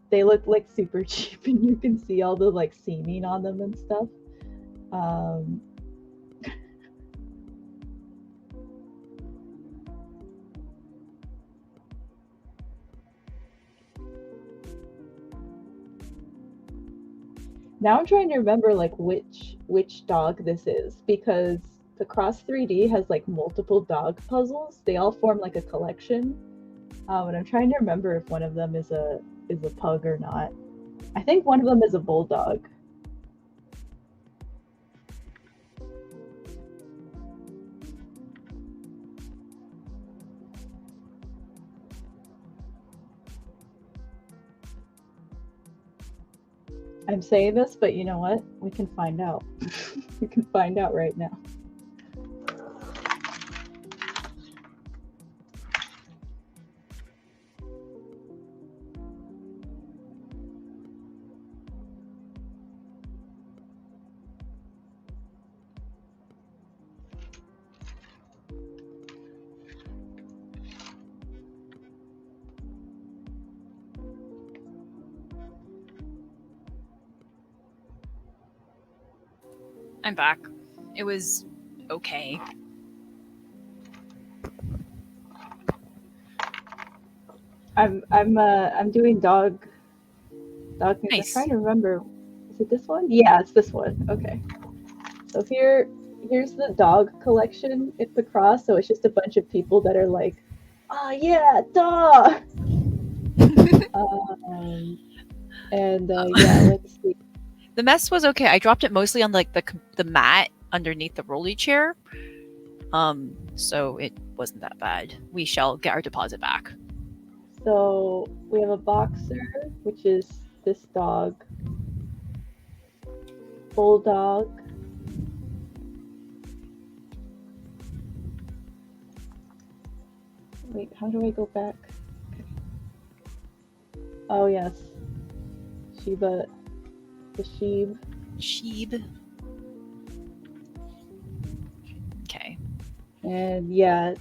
they look like super cheap, and you can see all the like seaming on them and stuff. Um, Now I'm trying to remember like which dog this is, because the Cross 3D has like multiple dog puzzles. They all form like a collection. And I'm trying to remember if one of them is a pug or not. I think one of them is a bulldog. I'm saying this, but you know what? We can find out. We can find out right now. I'm back. It was okay. I'm doing dog things. I'm Nice. trying to remember. Is it this one? Yeah, it's this one. Okay. So here's the dog collection. It's the cross, so it's just a bunch of people that are like, oh yeah, dog. um, and yeah, let's see. The mess was okay. I dropped it mostly on like the mat underneath the rolly chair. So it wasn't that bad. We shall get our deposit back. So we have a boxer, which is this dog. Bulldog. Wait, how do I go back? Okay. Oh yes. Shiba. The Sheeb. Sheeb. Okay. And yeah,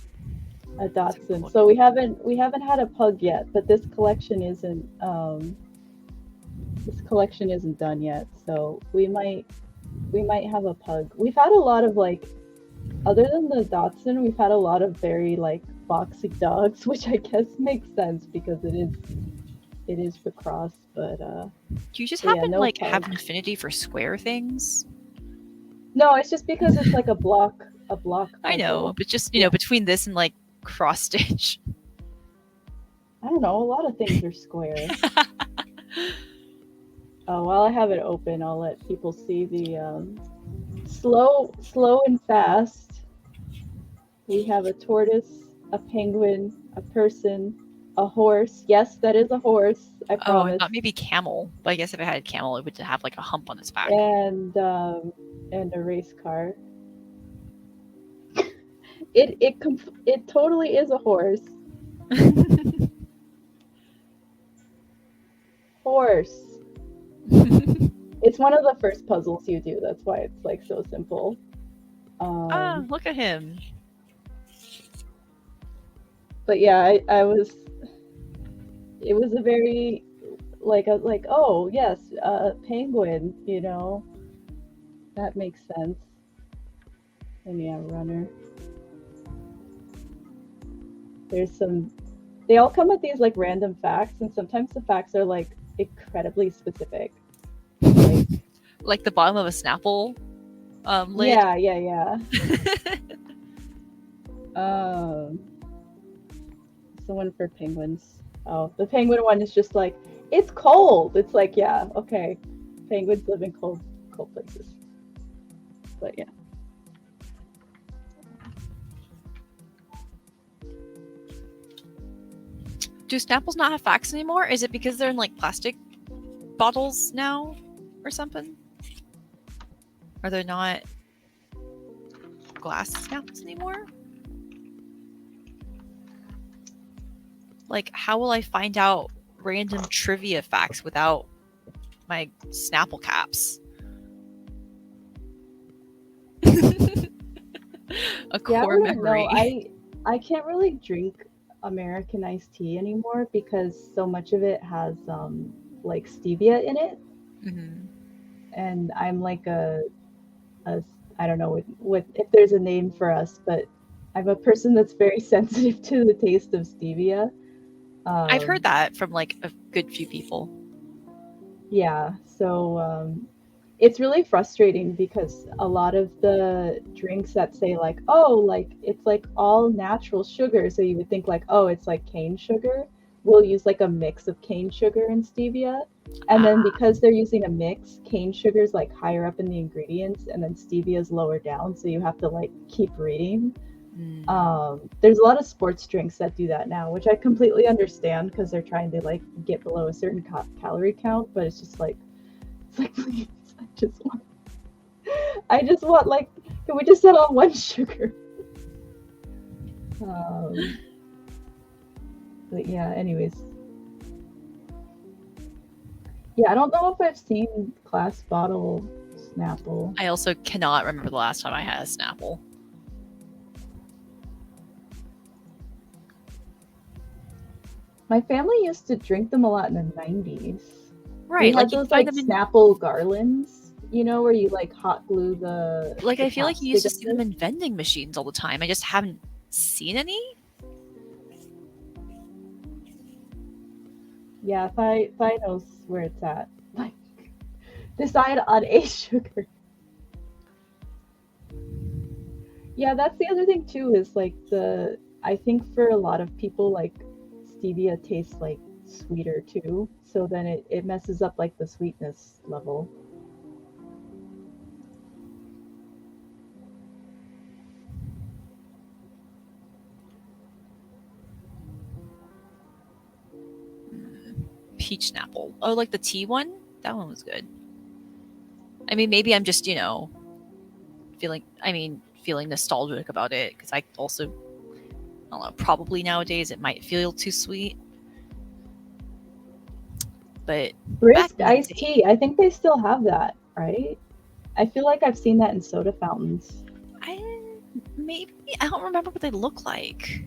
a Dachshund. So we haven't had a pug yet, but this collection isn't done yet. So we might have a pug. We've had a lot of like, other than the Dachshund, we've had a lot of very like boxy dogs, which I guess makes sense because it is for cross. But do you just yeah, happen no like pug. have an affinity for square things? No, it's just because it's like a block I know, puzzle. but just you know, between this and like cross stitch. I don't know. A lot of things are square. While I have it open, I'll let people see the slow and fast. We have a tortoise, a penguin, a person, a horse. Yes, that is a horse. I Oh, I promise. thought maybe camel. But I guess if it had a camel, it would have like a hump on its back. And a race car. It totally is a horse. Horse. It's one of the first puzzles you do. That's why it's like so simple. Look at him. But yeah, it was a very like oh yes, penguin, you know, that makes sense. And yeah, runner. They all come with these like random facts, and sometimes the facts are like incredibly specific. Like the bottom of a Snapple lid. Yeah. Someone for penguins. Oh, the penguin one is just like, it's cold. It's like, yeah, okay. Penguins live in cold places. But yeah. Do Snapples not have facts anymore? Is it because they're in like plastic bottles now or something? Are they not glass Snapples anymore? Like, how will I find out random trivia facts without my Snapple caps? A core memory. I can't really drink American iced tea anymore because so much of it has like stevia in it. Mm-hmm. And I'm like a I don't know what if there's a name for us, but I'm a person that's very sensitive to the taste of stevia. I've heard that from like a good few people. Yeah, so it's really frustrating because a lot of the drinks that say like, oh, like it's like all natural sugar, so you would think like, oh, it's like cane sugar, will use like a mix of cane sugar and stevia. And then because they're using a mix, cane sugar is like higher up in the ingredients and then stevia is lower down, so you have to like keep reading. There's a lot of sports drinks that do that now, which I completely understand because they're trying to like get below a certain calorie count, but it's just like, please, I just want like, can we just settle on one sugar? But yeah, anyways. Yeah, I don't know if I've seen glass bottle Snapple. I also cannot remember the last time I had a Snapple. My family used to drink them a lot in the 90s. Right, we had those like Snapple garlands, you know, where you like hot glue the. Like I feel like you used to see them in vending machines all the time. I just haven't seen any. Yeah, if I knows where it's at, like decide on a sugar. Yeah, that's the other thing too. Is like I think for a lot of people, like stevia tastes like sweeter too, so then it messes up like the sweetness level. peach Snapple. Oh, like the tea one? That one was good. I mean, maybe I'm just, feeling nostalgic about it because I also, I don't know, probably nowadays it might feel too sweet. But back Brisk in the iced day, tea. I think they still have that, right? I feel like I've seen that in soda fountains. I don't remember what they look like.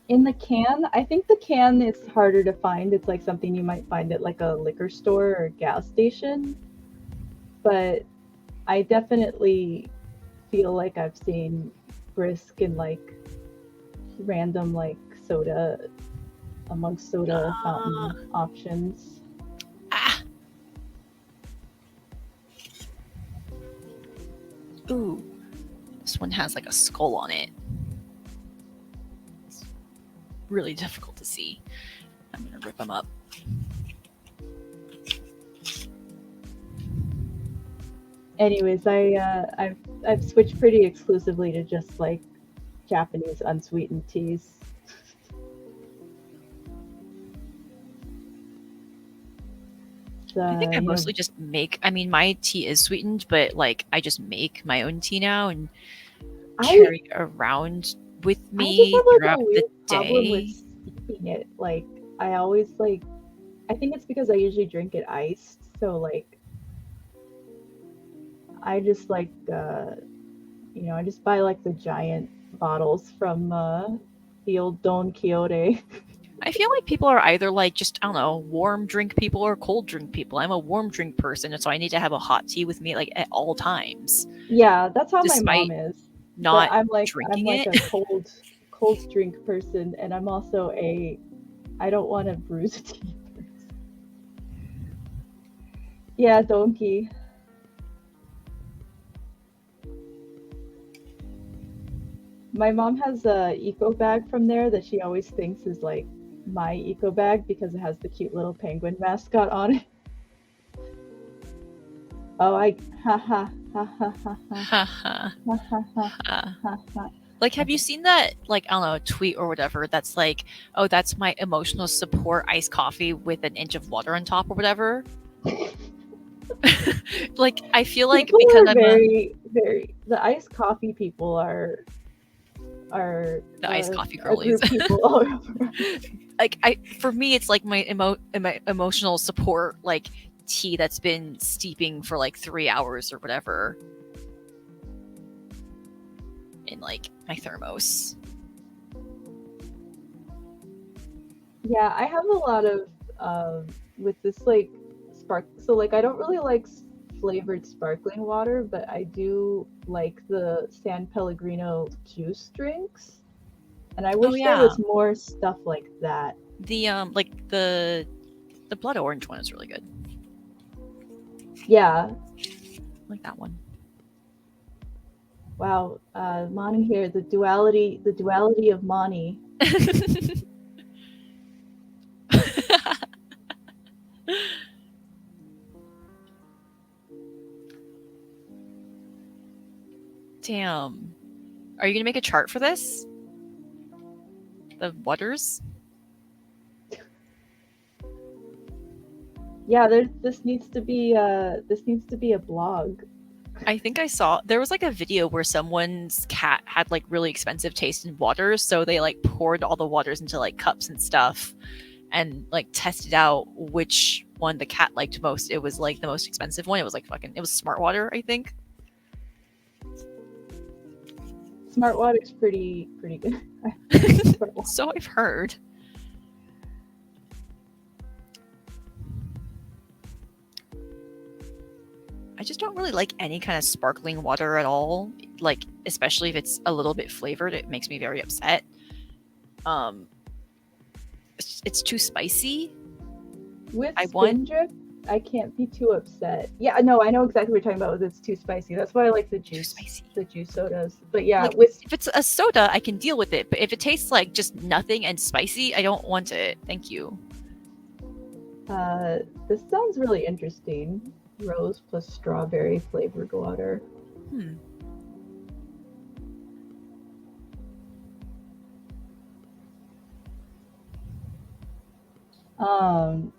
In the can, I think the can is harder to find. It's like something you might find at like a liquor store or gas station. But I definitely feel like I've seen brisk in like random like soda amongst soda fountain options. Ah. Ooh. This one has like a skull on it. It's really difficult to see. I'm gonna rip them up. Anyways, I've switched pretty exclusively to just like Japanese unsweetened teas. I think I mostly just make. I mean, my tea is sweetened, but like I just make my own tea now and carry it around with I just me have like throughout a the weird problem with day. steeping it. Like I always like, I think it's because I usually drink it iced. So like, I just like, I just buy like the giant bottles from the old Don Quixote. I feel like people are either like just, I don't know, warm drink people or cold drink people. I'm a warm drink person, and so I need to have a hot tea with me like at all times, Yeah, that's how my mom despite is. But not I'm drinking like it. a cold drink person, and I'm also I don't want to bruise a tea person. Yeah, donkey. My mom has a eco bag from there that she always thinks is like my eco bag because it has the cute little penguin mascot on it. Oh, I ha ha ha ha ha ha Haha. ha ha ha ha ha. Like, have you seen that, like, I don't know, tweet or whatever that's like, oh, that's my emotional support iced coffee with an inch of water on top or whatever? Like, I feel like People because are I'm the iced coffee people are the iced coffee a girlies. group people all over. Like, for me, it's like my emotional support, like, tea that's been steeping for like 3 hours or whatever in like my thermos. Yeah, I have a lot of with this like so like I don't really like flavored sparkling water, but I do like the San Pellegrino juice drinks. And I Oh wish there yeah, was more stuff like that. the like the blood orange one is really good. Yeah. I like that one. Wow. Mani here, the duality of Mani. Damn. Are you gonna make a chart for this? The waters? Yeah, this needs to be a blog. I think I saw there was like a video where someone's cat had like really expensive taste in waters, so they like poured all the waters into like cups and stuff and like tested out which one the cat liked most. It was like the most expensive one. It was like it was Smart Water, I think. Smart water's pretty good. So I've heard. I just don't really like any kind of sparkling water at all. Like, especially if it's a little bit flavored, it makes me very upset. It's too spicy. With Spindrift, I can't be too upset. Yeah, no, I know exactly what you're talking about with it's too spicy. That's why I like the juice sodas. But yeah, like, with if it's a soda, I can deal with it. But if it tastes like just nothing and spicy, I don't want it. Thank you. This sounds really interesting. Rose plus strawberry flavored water. Um,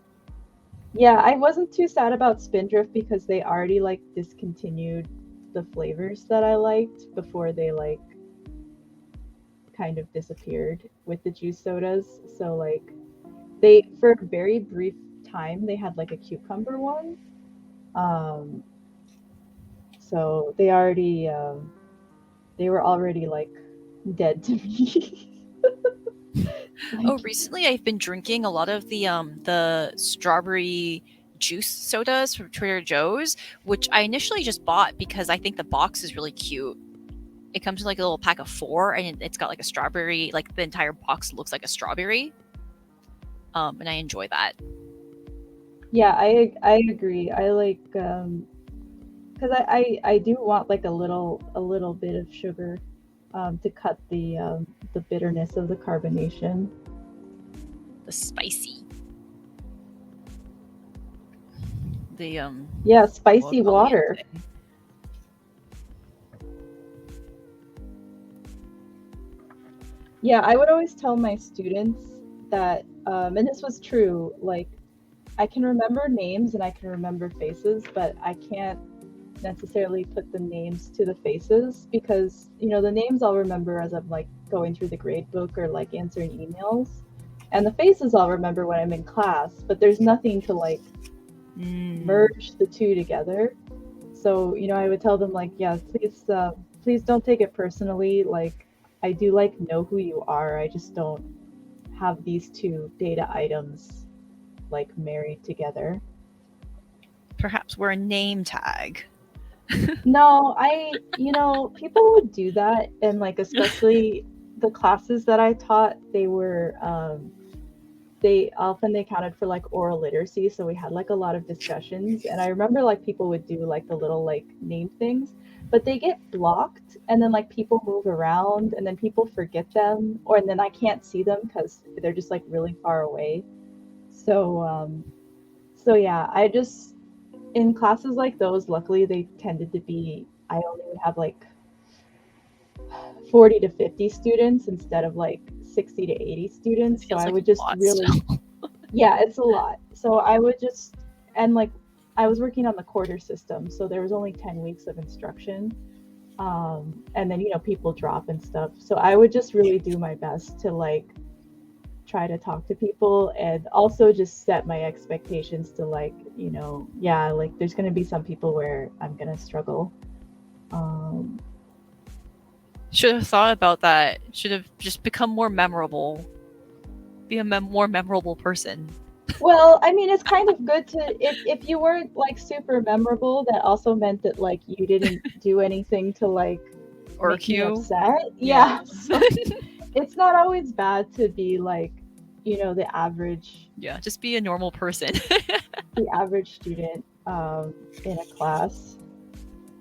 yeah, I wasn't too sad about Spindrift because they already like discontinued the flavors that I liked before they like kind of disappeared with the juice sodas. So like they for a very brief time they had like a cucumber one. Um, so they were already like dead to me. Oh, Like recently I've been drinking a lot of the strawberry juice sodas from Trader Joe's, which I initially just bought because I think the box is really cute. It comes in like a little pack of 4, and it's got like a strawberry, like the entire box looks like a strawberry. And I enjoy that. yeah, I agree. I like because I do want like a little bit of sugar to cut the bitterness of the carbonation. The spicy, the Yeah, what spicy water. caliente. Yeah, I would always tell my students that, and this was true, like, I can remember names and I can remember faces, but I can't necessarily put the names to the faces because, you know, the names I'll remember as I'm like going through the grade book or like answering emails. And the faces I'll remember when I'm in class, but there's nothing to like merge the two together. So, you know, I would tell them like, yeah, please don't take it personally. Like, I do like know who you are. I just don't have these two data items like married together. Perhaps we're a name tag. No, you know, people would do that, and like especially the classes that I taught, they counted for like oral literacy, so we had like a lot of discussions, and I remember like people would do like the little like name things, but they get blocked, and then like people move around, and then people forget them, or and then I can't see them because they're just like really far away. So so yeah, I just in classes like those, luckily they tended to be I only would have like 40 to 50 students instead of like 60 to 80 students. So Feels I like would a just lot really, still. yeah, it's a lot. So I would just, and like I was working on the quarter system. So there was only 10 weeks of instruction. And then, you know, people drop and stuff. So I would just really do my best to like try to talk to people and also just set my expectations to like, you know, yeah, like there's going to be some people where I'm going to struggle. Um, Should have thought about that. Should have just become more memorable. Be a more memorable person. Well, I mean, it's kind of good to if you weren't like super memorable, that also meant that like you didn't do anything to like make Irk me you. upset. Yeah. Yeah. So it's not always bad to be like, you know, Yeah, just be a normal person. the average student in a class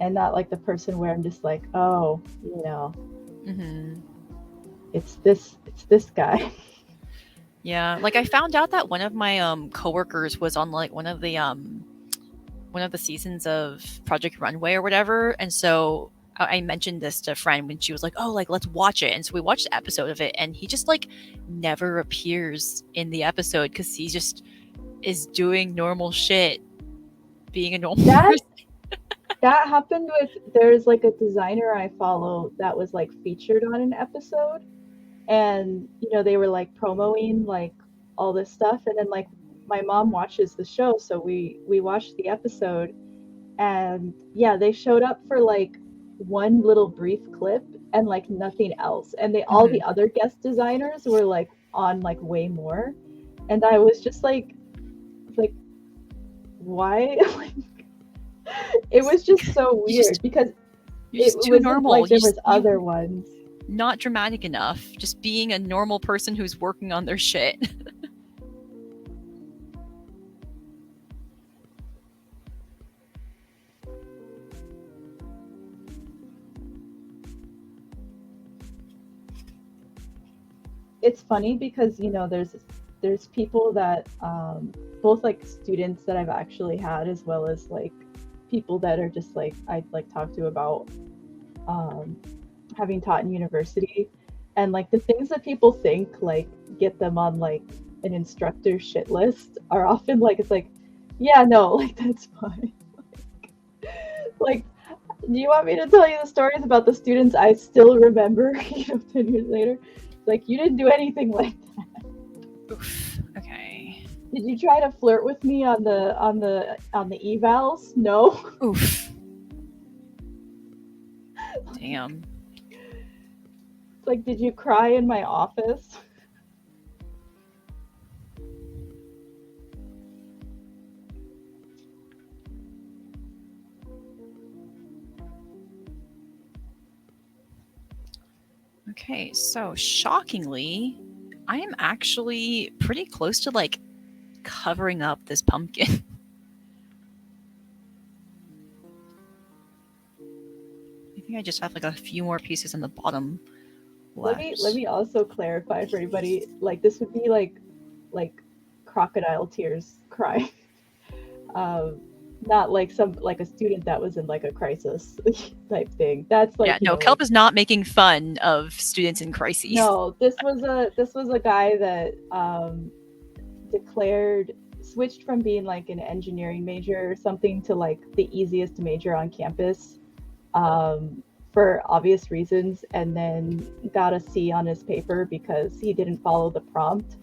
and not like the person where I'm just like, oh, you know, hmm it's this guy. Yeah, like I found out that one of my coworkers was on like one of the seasons of Project Runway or whatever, and so I mentioned this to a friend when she was like, "Oh, like let's watch it," and so we watched the episode of it, and he just like never appears in the episode because he just is doing normal shit, being a normal That person. that happened with there's like a designer I follow that was like featured on an episode and you know they were like promoting like all this stuff and then like my mom watches the show so we watched the episode and yeah they showed up for like one little brief clip and like nothing else and they all the Mhm. other guest designers were like on like way more and I was just like why like it was just so You just weird because you're it just too wasn't normal. like there was other ones. Not dramatic enough. Just being a normal person who's working on their shit. It's funny because you know there's people that both like students that I've actually had as well as like people that are just like I like talk to about um, having taught in university and like the things that people think like get them on like an instructor shit list are often like, it's like, yeah, no, like that's fine. Like, do you want me to tell you the stories about the students I still remember, 10 years later? Like, you didn't do anything like that. Oof. Okay. Did you try to flirt with me on the evals? No. Oof. Damn. It's like, did you cry in my office? Okay, so shockingly, I am actually pretty close to like covering up this pumpkin. I think I just have like a few more pieces on the bottom left. Let me also clarify for everybody, like this would be like crocodile tears crying. Not like a student that was in like a crisis type thing. That's like, yeah, no, Kelp is not making fun of students in crises. No, this was a guy that switched from being like an engineering major or something to like the easiest major on campus, for obvious reasons, and then got a C on his paper because he didn't follow the prompt,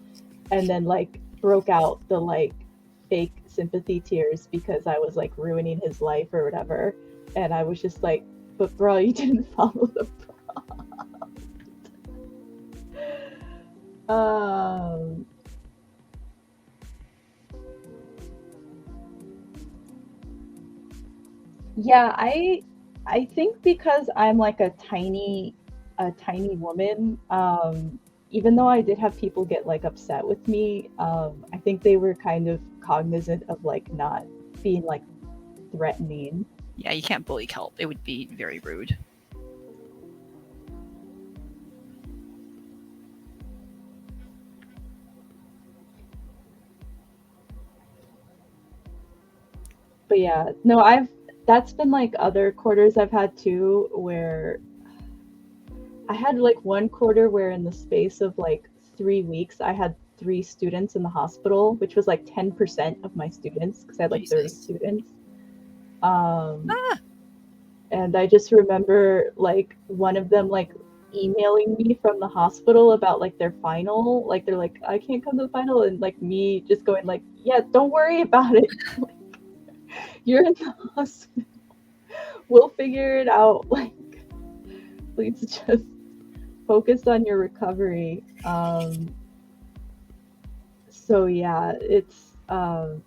and then like broke out the like fake sympathy tears because I was like ruining his life or whatever, and I was just like, but bro, you didn't follow the prompt. Yeah, I think because I'm like a tiny woman, even though I did have people get like upset with me, I think they were kind of cognizant of like not being like threatening. Yeah, you can't bully Kelp. It would be very rude. But yeah, no, that's been like other quarters I've had too, where I had like one quarter where in the space of like 3 weeks, I had 3 students in the hospital, which was like 10% of my students because I had like 30 students. And I just remember like one of them like emailing me from the hospital about like their final, like they're like, I can't come to the final, and like me just going like, yeah, don't worry about it. Like, you're in the hospital. We'll figure it out. Like, please just focus on your recovery. So yeah, it's I've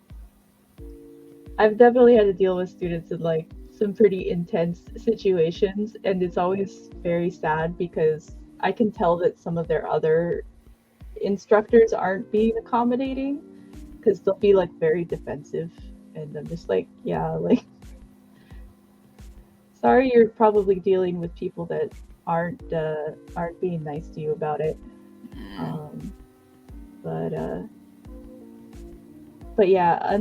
definitely had to deal with students in like some pretty intense situations, and it's always very sad because I can tell that some of their other instructors aren't being accommodating because they'll be like very defensive, and I'm just like, yeah, like sorry, you're probably dealing with people that aren't being nice to you about it. But yeah,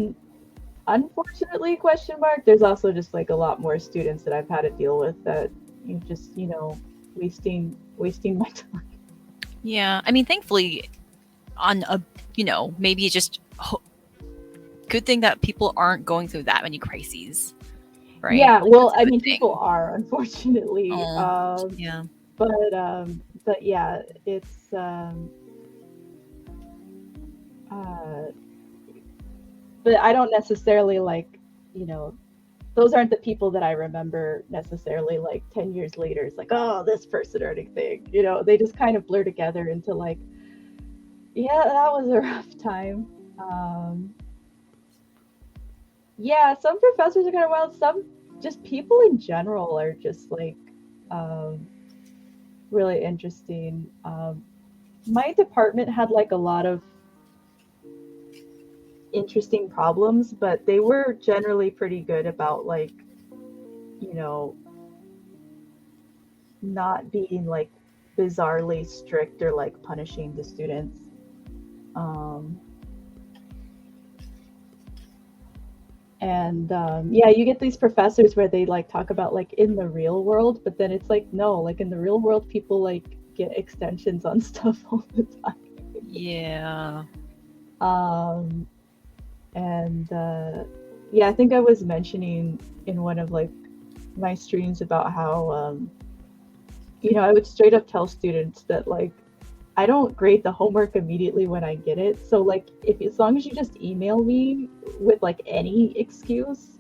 unfortunately, question mark, there's also just like a lot more students that I've had to deal with that you just, wasting my time. Yeah, I mean, thankfully, on a, maybe it's just good thing that people aren't going through that many crises, right? Yeah, like, well, I mean, people are, unfortunately. Yeah. But yeah, it's but I don't necessarily like, those aren't the people that I remember necessarily like 10 years later. It's like, oh, this person or anything. They just kind of blur together into like, yeah, that was a rough time. Yeah, some professors are kind of wild. Some just people in general are just like really interesting. My department had like a lot of interesting problems, but they were generally pretty good about like, not being like bizarrely strict or like punishing the students. Yeah, you get these professors where they like talk about like in the real world, but then it's like, no, like in the real world, people like get extensions on stuff all the time. Yeah. Um, and yeah, I think I was mentioning in one of like my streams about how I would straight up tell students that like I don't grade the homework immediately when I get it. So like if as long as you just email me with like any excuse,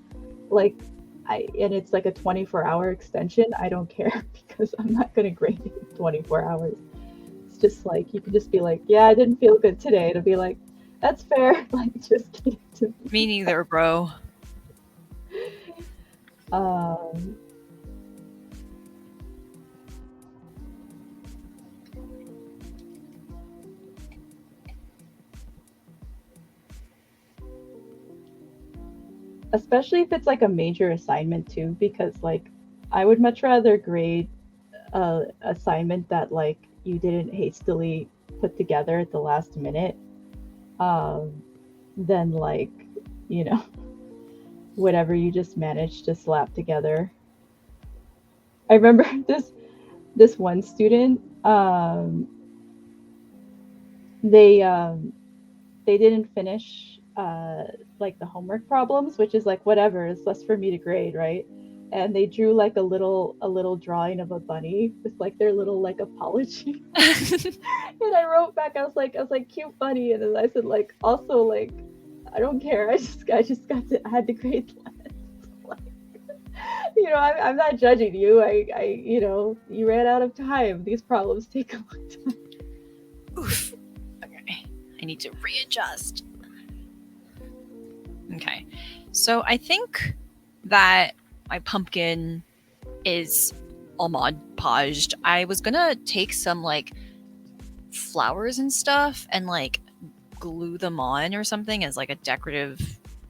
like and it's like a 24-hour extension, I don't care because I'm not going to grade it in 24 hours. It's just like you can just be like, "Yeah, I didn't feel good today." It'll be like, "That's fair." Like just get it to me. Me neither, bro. Um Especially if it's like a major assignment too, because like I would much rather grade a assignment that like you didn't hastily put together at the last minute, um, than like you know whatever you just managed to slap together. I remember this one student, they they didn't finish like the homework problems, which is like whatever, it's less for me to grade, right? And they drew like a little drawing of a bunny with like their little like apology. And I wrote back, I was like cute bunny, and then I said like also like I don't care, I just had to grade less. Like, I'm not judging you. You ran out of time. These problems take a long time. Oof. Okay. I need to readjust. Okay. So I think that my pumpkin is all Mod Podged. I was gonna take some like flowers and stuff and like glue them on or something as like a decorative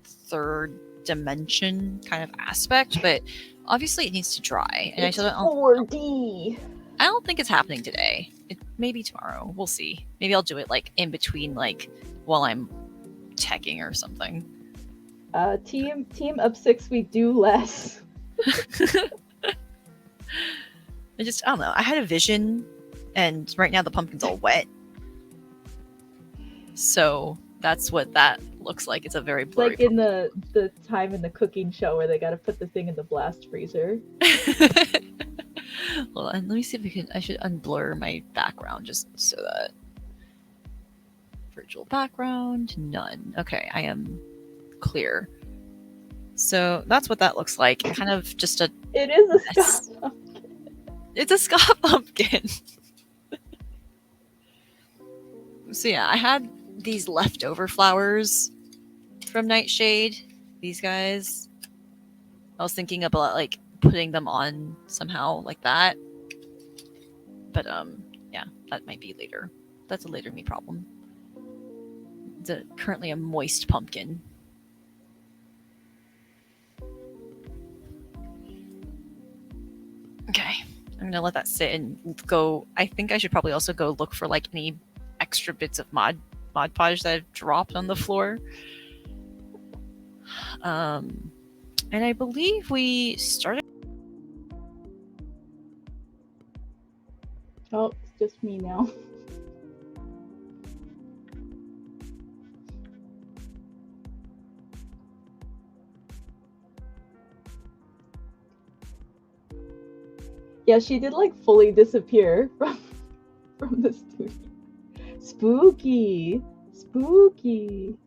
third dimension kind of aspect, but obviously it needs to dry. And It's 4D. I don't think it's happening today. It maybe tomorrow. We'll see. Maybe I'll do it like in between, like while I'm teching or something. Team Obsixwi do less. I don't know. I had a vision, and right now the pumpkin's all wet. So that's what that looks like. It's a very blurry. Like in the time in the cooking show where they got to put the thing in the blast freezer. Well, and let me see if I should unblur my background just so that virtual background, none. Okay, I am clear. So that's what that looks like. Kind of just a. It is a Scott pumpkin. It's a Scott pumpkin. So yeah, I had these leftover flowers from Nightshade. These guys. I was thinking about like putting them on somehow like that. But yeah, that might be later. That's a later me problem. It's currently a moist pumpkin. Okay, I'm gonna let that sit and go. I think I should probably also go look for like any extra bits of Mod Podge that I've dropped on the floor. And I believe we started. Oh, it's just me now. Yeah, she did like fully disappear from the studio. Spooky. Spooky.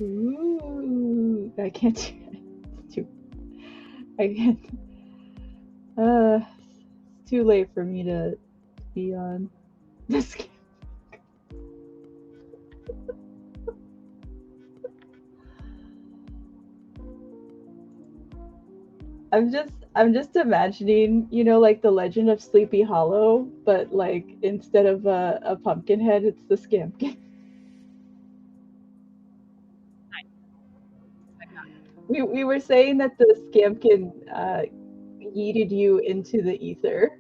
Ooh, I can't do that. I can't. It's too late for me to be on this game. I'm just imagining, like the Legend of Sleepy Hollow, but like instead of a pumpkin head, it's the Scampkin. We were saying that the Scampkin, yeeted you into the ether.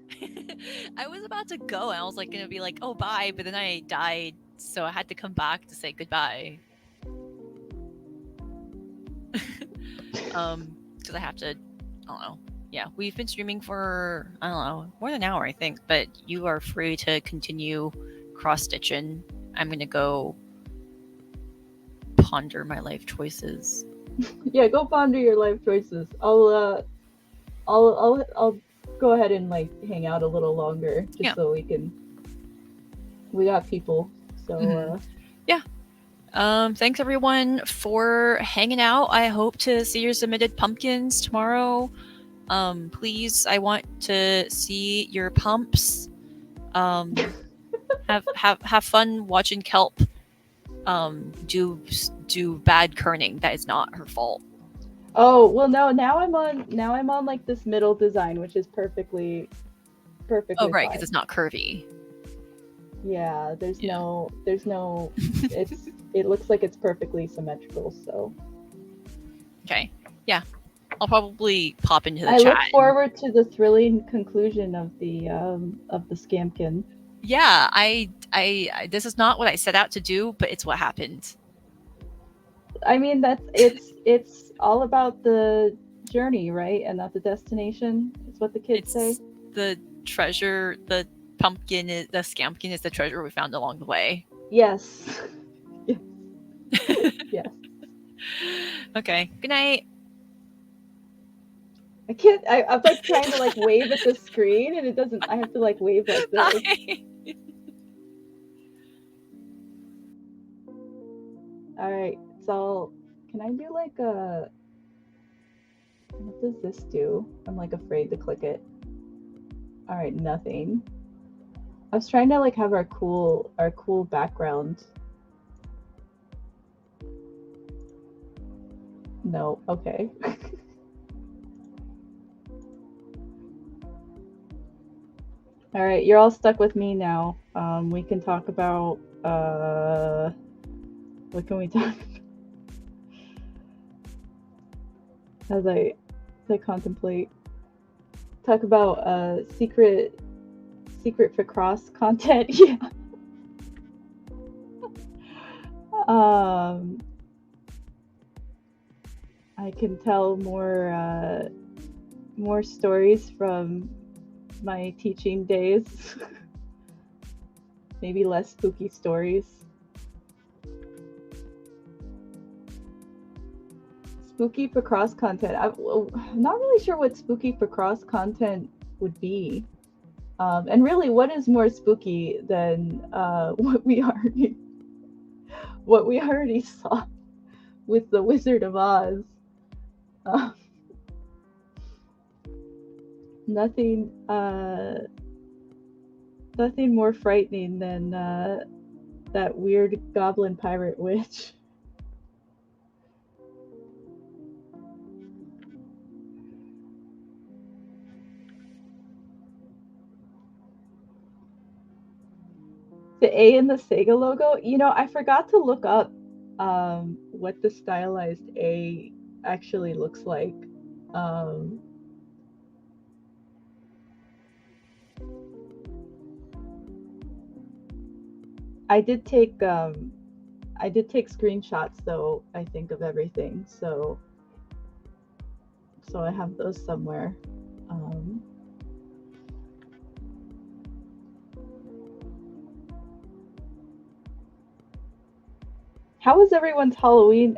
I was about to go and I was like gonna be like, oh bye, but then I died, so I had to come back to say goodbye. Because I have to, I don't know. Yeah, we've been streaming for, I don't know, more than an hour, I think, but you are free to continue cross stitching. I'm gonna go ponder my life choices. Yeah, go ponder your life choices. I'll go ahead and like hang out a little longer just Yeah. so we got people. So yeah. Thanks everyone for hanging out. I hope to see your submitted pumpkins tomorrow. Please, I want to see your pumps. Have fun watching Kelp do bad kerning. That is not her fault. Oh, well no, now I'm on like this middle design, which is perfectly Oh right, fine. because it's not curvy. Yeah, there's no it looks like it's perfectly symmetrical, so. Okay. Yeah. I'll probably pop into the I chat. look forward to the thrilling conclusion of the Scamkin. Yeah, I this is not what I set out to do, but it's what happened. I mean, it's all about the journey, right? And not the destination. It's what the kids say. The treasure, the pumpkin, the scampkin is the treasure we found along the way. Yes. Yes. Yes. Okay. Good night. I can't. I'm like trying to like wave at the screen, and it doesn't. I have to like wave like this. Bye. All right. So, can I do like a? What does this do? I'm like afraid to click it. All right, nothing. I was trying to like have our cool background. No. Okay. All right, you're all stuck with me now. We can talk about what can we talk as I contemplate? Talk about secret for cross content. Yeah. I can tell more stories from my teaching days. Maybe less spooky stories. Spooky for cross content. I'm not really sure what spooky for cross content would be. And really, what is more spooky than what we already saw with the Wizard of Oz? Nothing more frightening than that weird goblin pirate witch. The A in the Sega logo, I forgot to look up what the stylized A actually looks like. I did take screenshots though, I think, of everything, so I have those somewhere. How was everyone's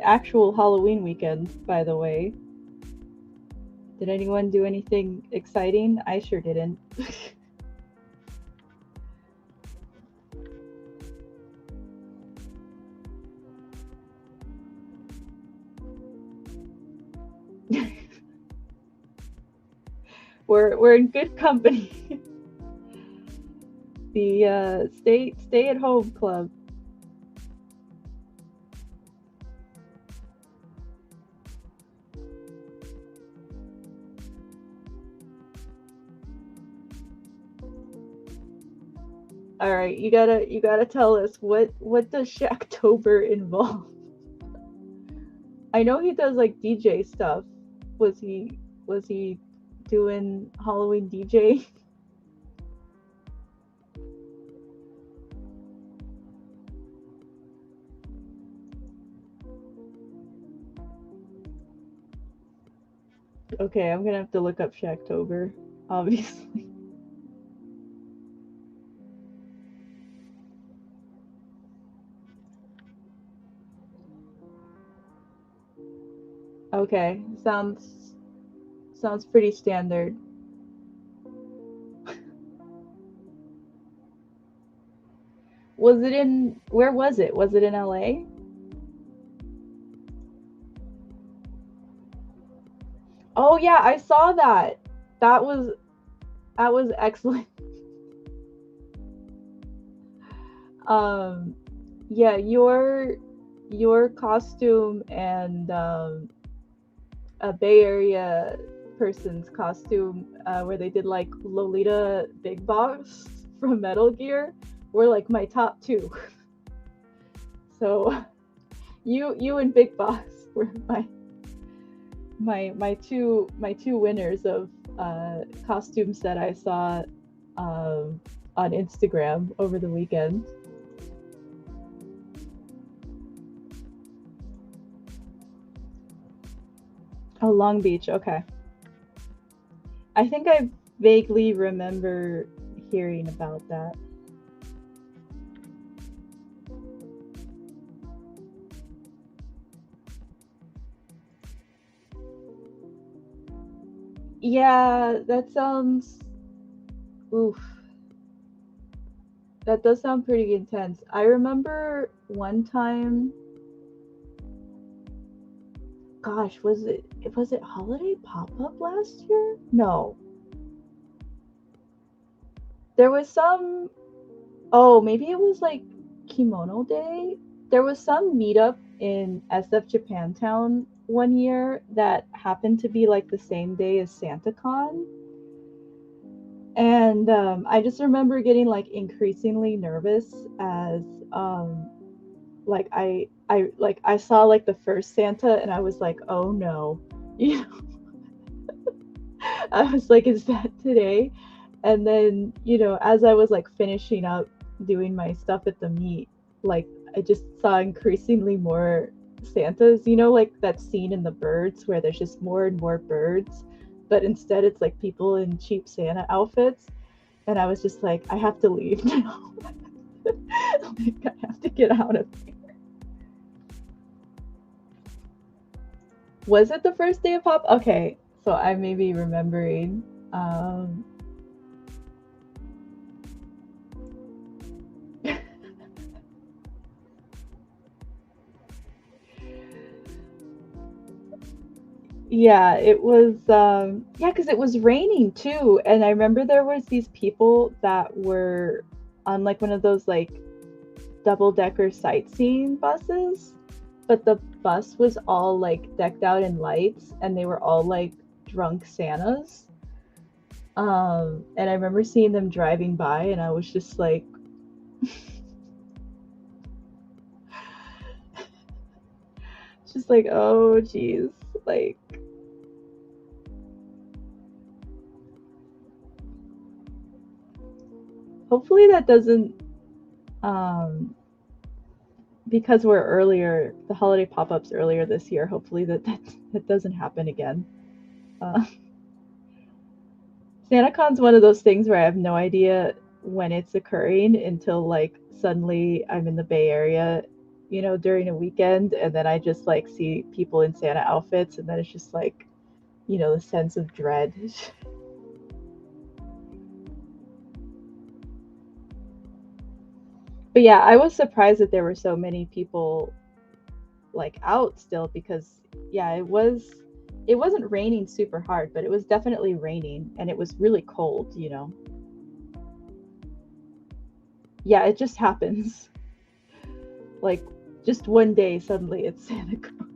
actual Halloween weekend, by the way? Did anyone do anything exciting? I sure didn't. We're in good company. The stay at home club. All right, you gotta tell us what does Shacktober involve? I know he does like DJ stuff. Was he doing Halloween DJ. Okay, I'm gonna have to look up Shacktober, obviously. Okay, sounds pretty standard. Was it in where was it? Was it in LA? Oh yeah, I saw that. That was that was excellent. Um yeah, your costume and a Bay Area person's costume where they did like Lolita Big Boss from Metal Gear were like my top two. So you and Big Boss were my two winners of costumes that I saw on Instagram over the weekend. Oh, Long Beach. Okay. I think I vaguely remember hearing about that. Yeah, that sounds. Oof. That does sound pretty intense. I remember one time. Gosh, was it holiday pop up last year? No, there was some. Oh, maybe it was like Kimono Day. There was some meetup in SF Japantown one year that happened to be like the same day as SantaCon. And I just remember getting like increasingly nervous as like I saw like the first Santa and I was like, oh no. You know, I was like, is that today? And then, as I was like finishing up doing my stuff at the meet, like I just saw increasingly more Santas, like that scene in The Birds where there's just more and more birds, but instead it's like people in cheap Santa outfits. And I was just like, I have to leave now. Like, I have to get out of here. Was it the first day of Pop? Okay, so I may be remembering. Um, yeah, it was. Yeah, because it was raining too, and I remember there was these people that were on like one of those like double decker sightseeing buses, but the bus was all like decked out in lights, and they were all like drunk Santas. And I remember seeing them driving by, and I was just like, just like, oh, geez, like, hopefully that doesn't, um, because we're earlier, the holiday pop-ups earlier this year. Hopefully that doesn't happen again. Uh, SantaCon's one of those things where I have no idea when it's occurring until like suddenly I'm in the Bay Area, during a weekend, and then I just like see people in Santa outfits, and then it's just like, the sense of dread. But yeah, I was surprised that there were so many people like out still because yeah, it wasn't raining super hard, but it was definitely raining and it was really cold. Yeah, it just happens. Like just one day suddenly it's Santa Claus.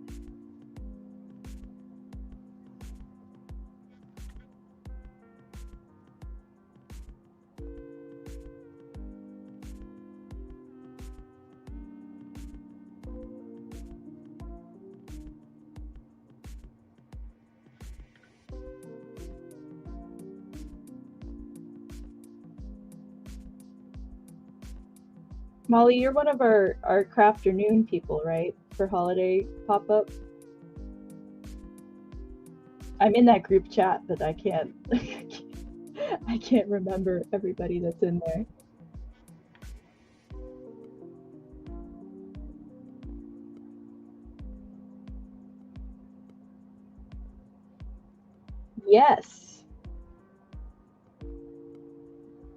Molly, you're one of our Crafternoon people, right? For holiday pop up. I'm in that group chat, but I can't I can't remember everybody that's in there. Yes.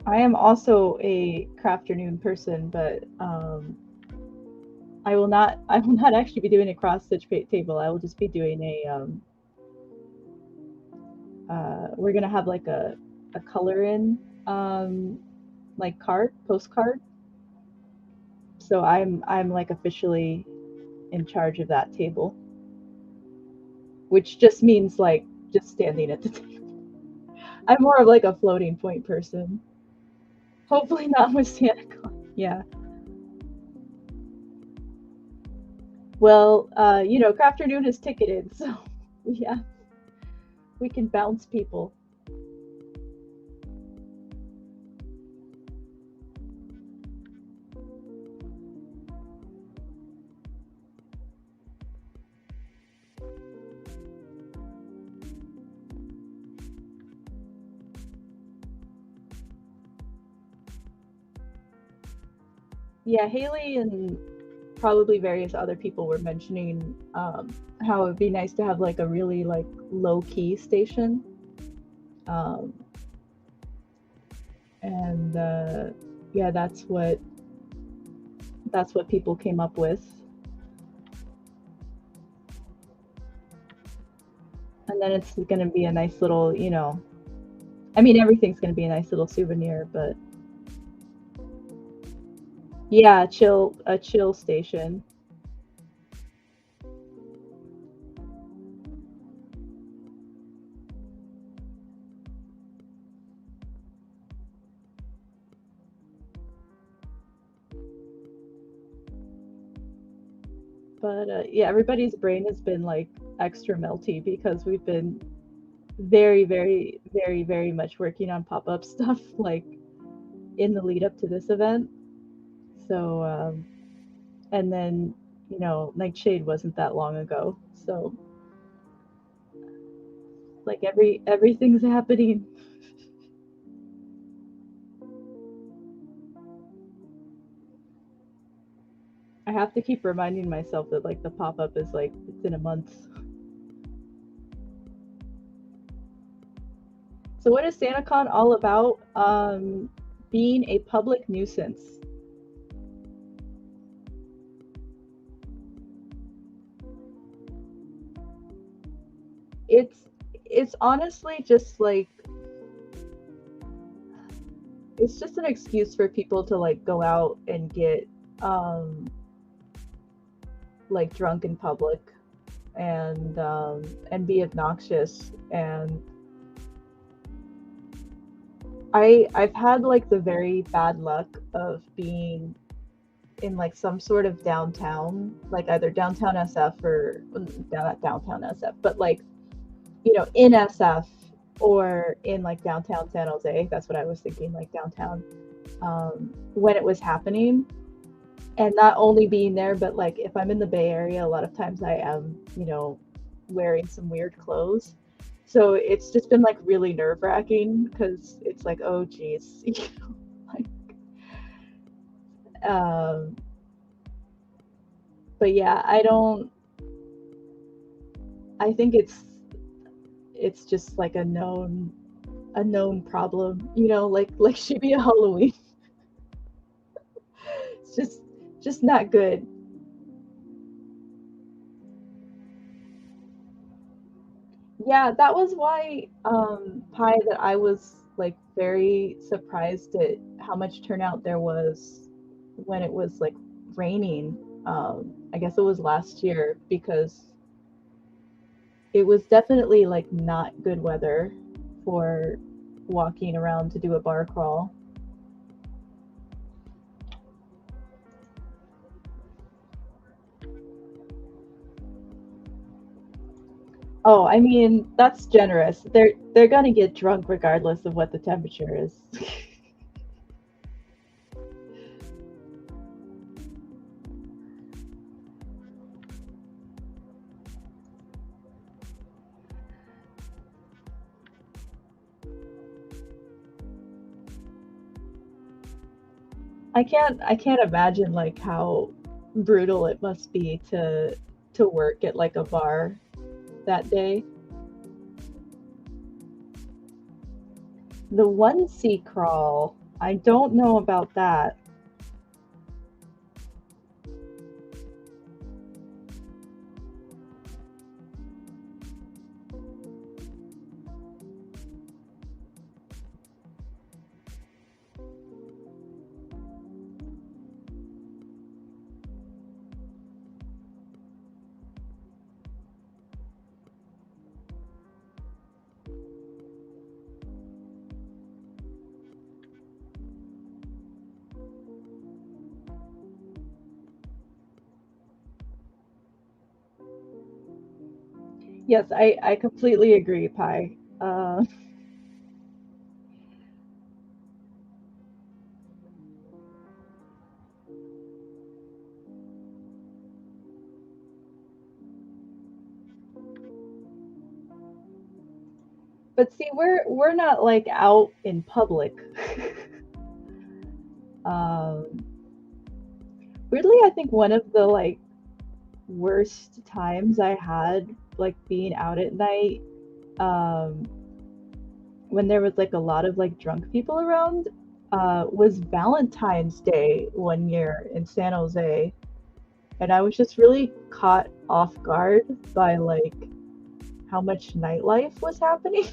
I am also a Crafternoon person, but I will not actually be doing a cross stitch table. I will just be doing a we're gonna have like a color in like postcard. So I'm like officially in charge of that table, which just means like just standing at the table. I'm more of like a floating point person. Hopefully not with Santa Claus. Yeah. Well, Crafternoon is ticketed, so yeah, we can bounce people. Yeah, Haley and probably various other people were mentioning how it'd be nice to have like a really like low key station, um, and yeah, that's what people came up with, and then it's going to be a nice little, I mean, everything's going to be a nice little souvenir, but yeah, a chill station. But yeah, everybody's brain has been like extra melty because we've been very, very, very, very much working on pop up stuff like in the lead up to this event. So, and then, Nightshade wasn't that long ago. So, like everything's happening. I have to keep reminding myself that like the pop up is like it's in a month. So, what is SantaCon all about? Being a public nuisance. It's it's honestly just like it's just an excuse for people to like go out and get um like drunk in public and be obnoxious. And I've had like the very bad luck of being in like some sort of downtown, like either downtown SF or not downtown SF, but like in SF or in like downtown San Jose. That's what I was thinking, like downtown, when it was happening. And not only being there, but like if I'm in the Bay Area, a lot of times I am, wearing some weird clothes. So it's just been like really nerve wracking because it's like, oh geez, like, um, but yeah, I think it's just like a known problem, like Shibuya Halloween. It's just not good. Yeah, that was why Pi that I was like very surprised at how much turnout there was when it was like raining. I guess it was last year because it was definitely like not good weather for walking around to do a bar crawl. Oh, I mean, that's generous. They're gonna get drunk regardless of what the temperature is. I can't imagine like how brutal it must be to work at like a bar that day. The one sea crawl, I don't know about that. Yes, I completely agree, Pi. But see, we're not like out in public. um, Weirdly, I think one of the like worst times I had like being out at night, um, when there was like a lot of like drunk people around, was Valentine's Day one year in San Jose, and I was just really caught off guard by like how much nightlife was happening.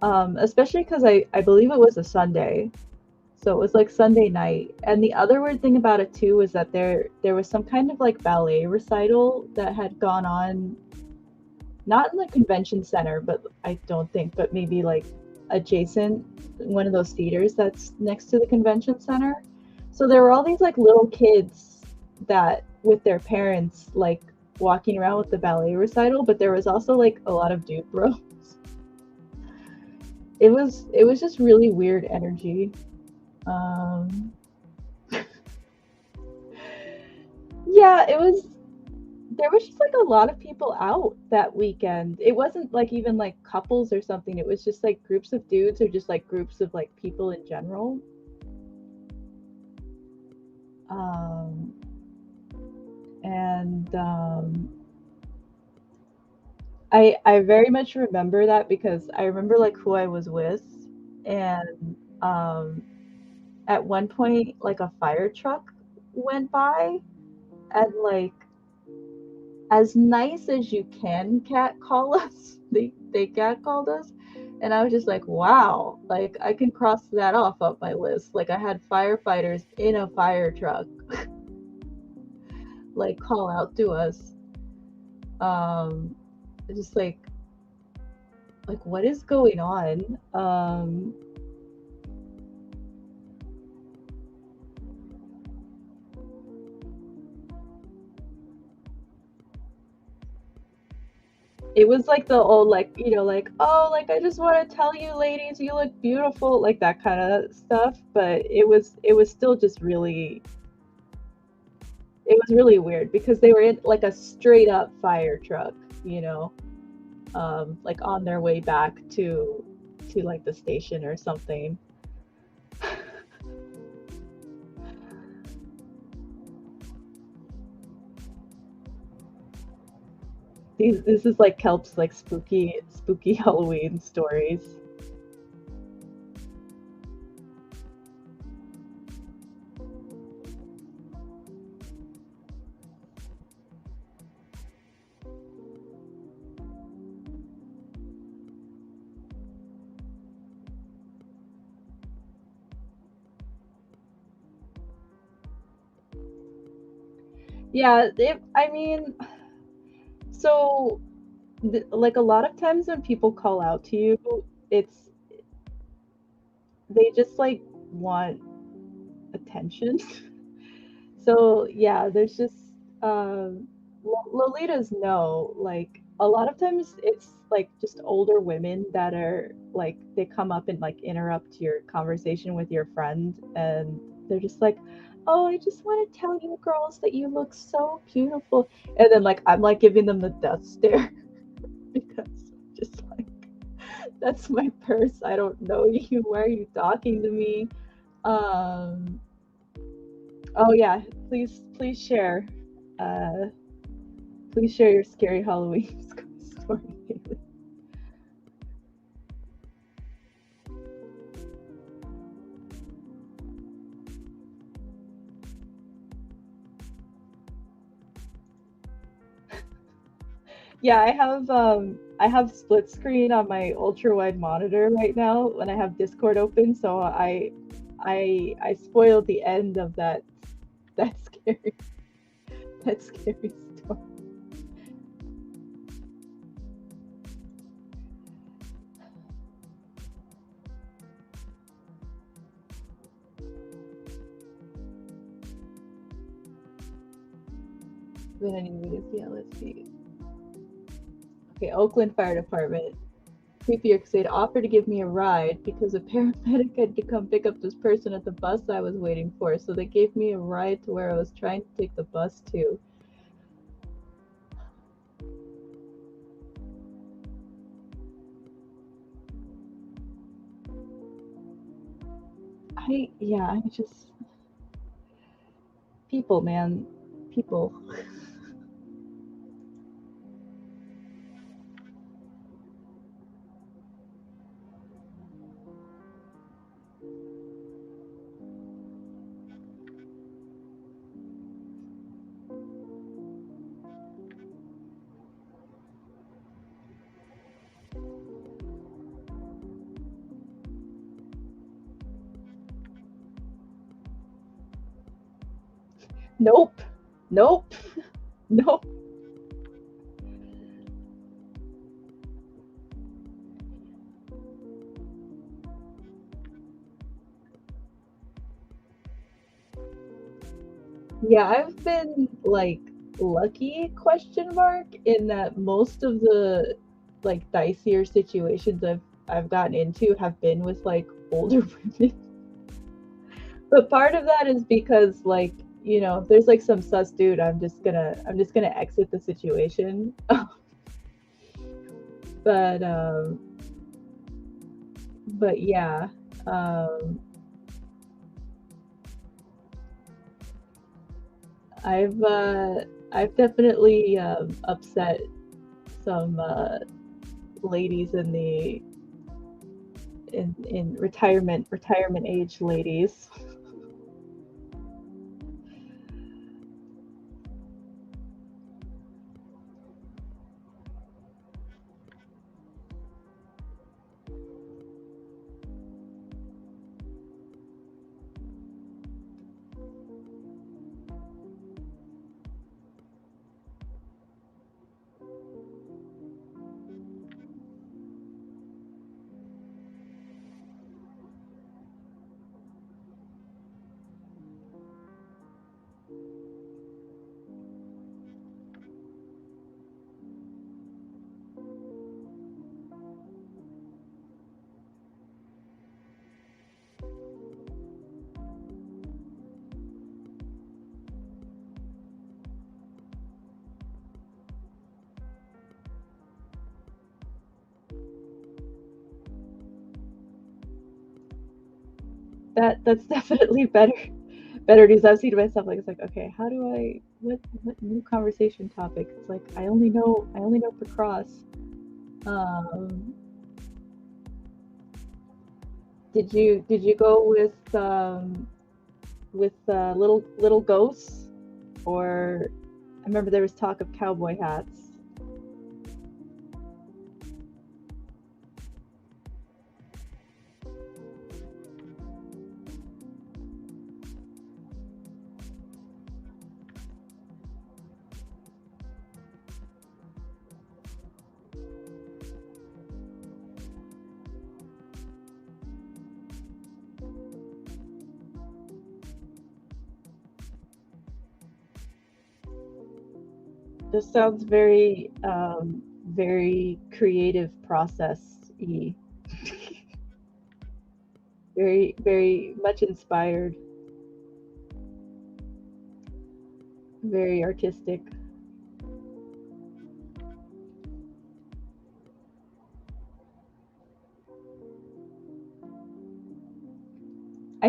Especially because I believe it was a Sunday, so it was like Sunday night. And the other weird thing about it too was that there was some kind of like ballet recital that had gone on, not in the convention center, but I don't think, but maybe like adjacent one of those theaters that's next to the convention center. So there were all these like little kids that with their parents like walking around with the ballet recital, but there was also like a lot of dude bros. It was just really weird energy. Um, yeah, it was. There was just like a lot of people out that weekend. It wasn't like even like couples or something. It was just like groups of dudes or just like groups of like people in general. Um, and I very much remember that because I remember like who I was with, and at one point like a fire truck went by, and like as nice as you can catcall us, they catcalled us. And I was just like, wow, like I can cross that off my list. Like I had firefighters in a fire truck like call out to us. Um just like what is going on? It was like the old like, like, oh, like I just want to tell you ladies you look beautiful, like that kind of stuff, but it was still just really, it was really weird because they were in like a straight up fire truck, you know, like on their way back to like the station or something. This is like Kelp's like spooky Halloween stories. Yeah, I mean, so like a lot of times when people call out to you, it's they just like want attention. So yeah, there's just Lolitas know, like a lot of times it's like just older women that are like they come up and like interrupt your conversation with your friend, and they're just like, "Oh, I just want to tell you girls that you look so beautiful." And then like I'm like giving them the death stare because just like that's my purse. I don't know you. Why are you talking to me? Um, oh yeah, please share. Uh, please share your scary Halloween story. Yeah, I have split screen on my ultra wide monitor right now when I have Discord open, so I spoiled the end of that scary that scary story. But anyways, yeah, let's see. Okay, Oakland Fire Department. Creepier because they'd offer to give me a ride because a paramedic had to come pick up this person at the bus I was waiting for. So they gave me a ride to where I was trying to take the bus to. I just people, man, people. Nope, nope, nope. Yeah, I've been like lucky question mark in that most of the like dicier situations I've gotten into have been with like older women. But part of that is because like, you know, if there's like some sus dude, I'm just gonna exit the situation. but but yeah. Um I've uh I've definitely upset some ladies in retirement age ladies. That's definitely better news. I've seen myself like it's like, okay, how do I what new conversation topic? It's like I only know for cross. Um, did you go with little ghosts, or I remember there was talk of cowboy hats. This sounds very creative process y. Very much inspired, very artistic.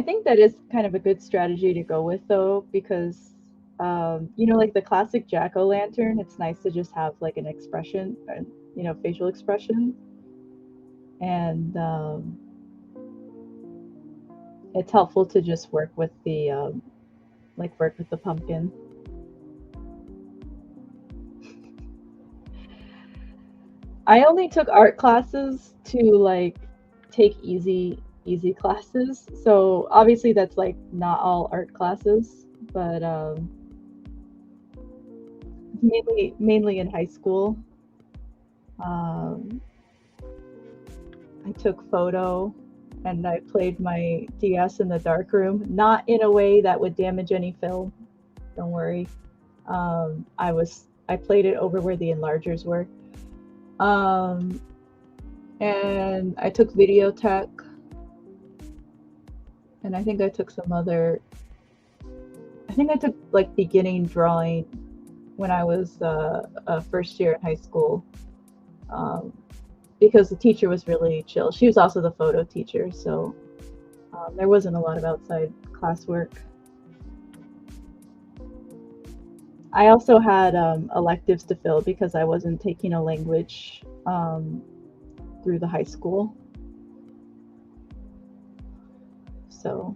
I think that is kind of a good strategy to go with though, because you know, like the classic jack-o'-lantern, it's nice to just have like an expression, you know, facial expression, and it's helpful to just work with the work with the pumpkin. I only took art classes to like take easy classes. So obviously that's like not all art classes, but mainly in high school. Um, I took photo and I played my DS in the dark room, not in a way that would damage any film. Don't worry. I played it over where the enlargers were. Um, and I took video tech, and I think I took some other. I think I took like beginning drawing when I was first year in high school, um, because the teacher was really chill. She was also the photo teacher, so there wasn't a lot of outside classwork. I also had electives to fill because I wasn't taking a language through the high school. So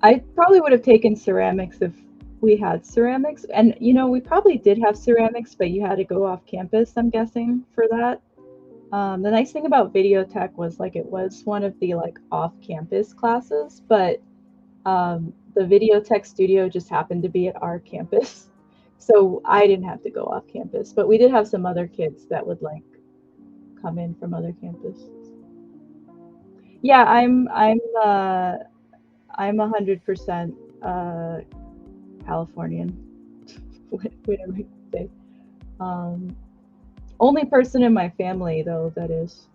I probably would have taken ceramics if we had ceramics. And, you know, we probably did have ceramics, but you had to go off campus, I'm guessing, for that. The nice thing about video tech was like it was one of the like off campus classes, but the video tech studio just happened to be at our campus. So I didn't have to go off campus, but we did have some other kids that would like come in from other campuses. Yeah, I'm 100% Californian, whatever you say. Um, Only person in my family though that is.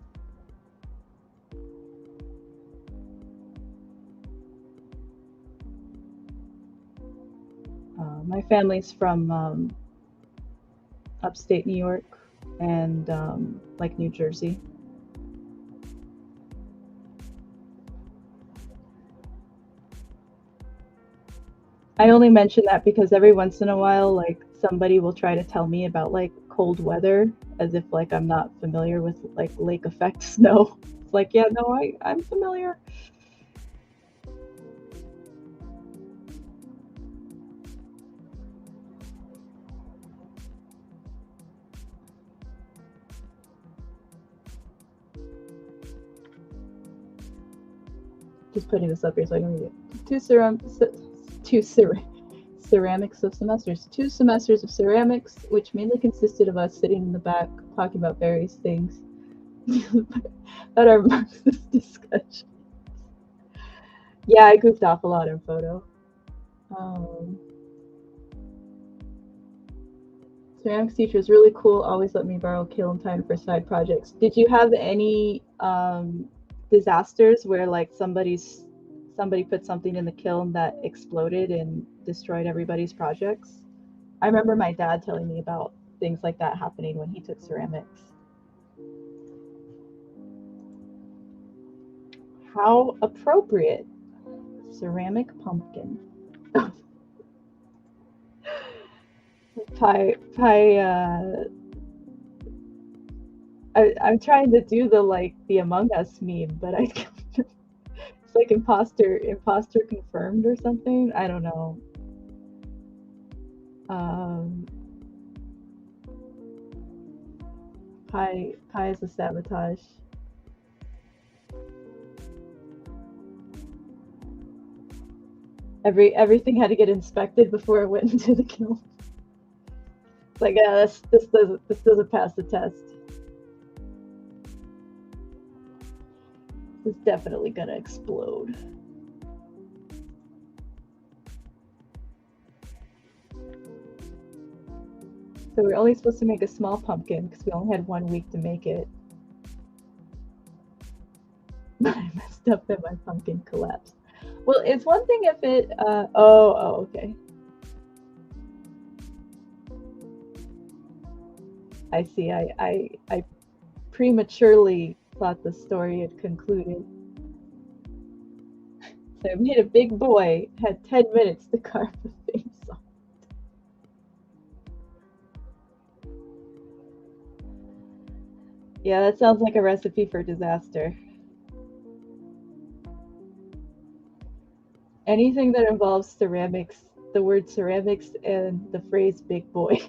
My family's from upstate New York and like New Jersey. I only mention that because every once in a while, like somebody will try to tell me about like cold weather as if like I'm not familiar with like lake effect snow. It's like, yeah, no, I'm familiar. Just putting this up here so I can read it. Two ceramics of semesters. 2 semesters of ceramics, which mainly consisted of us sitting in the back talking about various things that are Marxist discussion. Yeah, I goofed off a lot in photo. Um, Ceramics teacher was really cool. Always let me borrow kiln time for side projects. Did you have any disasters where like somebody put something in the kiln that exploded and destroyed everybody's projects? I remember my dad telling me about things like that happening when he took ceramics. How appropriate. Ceramic pumpkin. Pie I'm trying to do the like the Among Us meme, but I it's like imposter confirmed or something. I don't know. Um, pie is a sabotage. Everything had to get inspected before it went into the kiln. It's like, yeah, this doesn't pass the test. It's definitely gonna explode. So we're only supposed to make a small pumpkin because we only had 1 week to make it. I messed up and my pumpkin collapsed. Well, it's one thing if it, okay. I see. I prematurely thought the story had concluded. So I made a big boy, had 10 minutes to carve the face off. Yeah, that sounds like a recipe for disaster. Anything that involves ceramics, the word ceramics and the phrase big boy.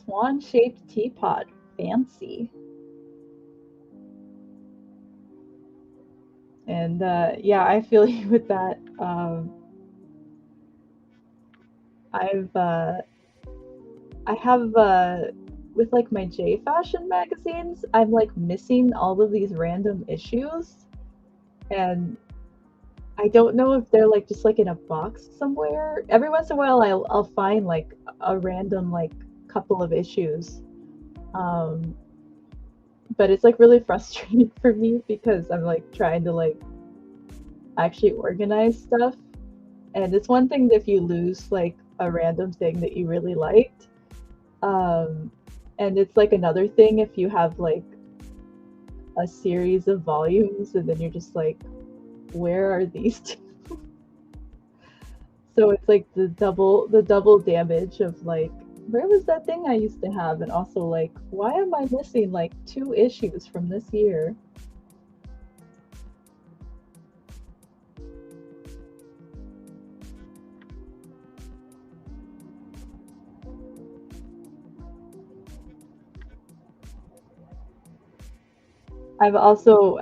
Swan shaped teapot. Fancy. And yeah, I feel you with that. I've I have with like my J fashion magazines, I'm like missing all of these random issues, and I don't know if they're like just like in a box somewhere. Every once in a while, I'll find like a random like couple of issues, um, but it's like really frustrating for me because I'm like trying to like actually organize stuff, and it's one thing if you lose like a random thing that you really liked, um, and it's like another thing if you have like a series of volumes and then you're just like, where are these two? So it's like the double damage of like, where was that thing I used to have? And also like, why am I missing like 2 issues from this year?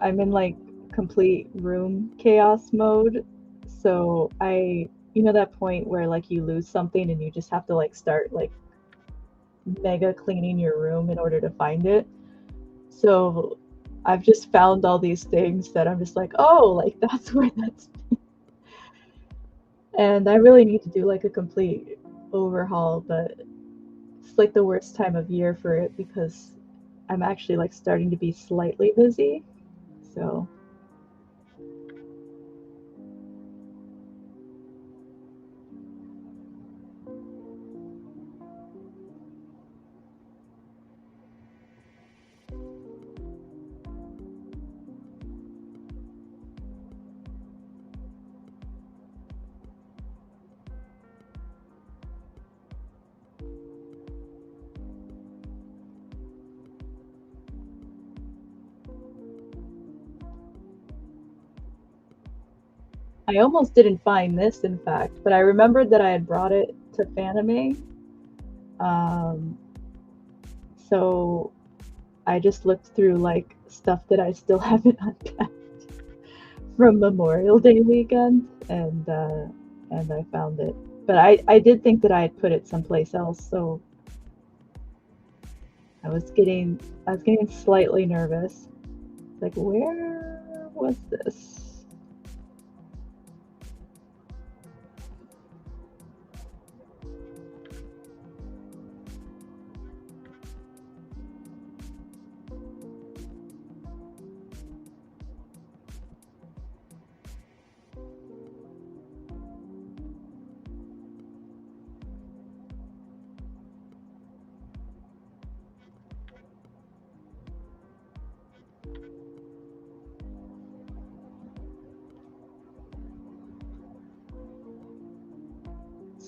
I'm in like complete room chaos mode. So you know that point where like you lose something and you just have to like start like mega cleaning your room in order to find it. So I've just found all these things that I'm just like, oh, like that's where that's. And I really need to do like a complete overhaul, but it's like the worst time of year for it because I'm actually like starting to be slightly busy. So I almost didn't find this, in fact, but I remembered that I had brought it to Fanime. Um, so I just looked through like stuff that I still haven't unpacked from Memorial Day weekend, and I found it. But I did think that I had put it someplace else, so I was getting slightly nervous. Like, where was this?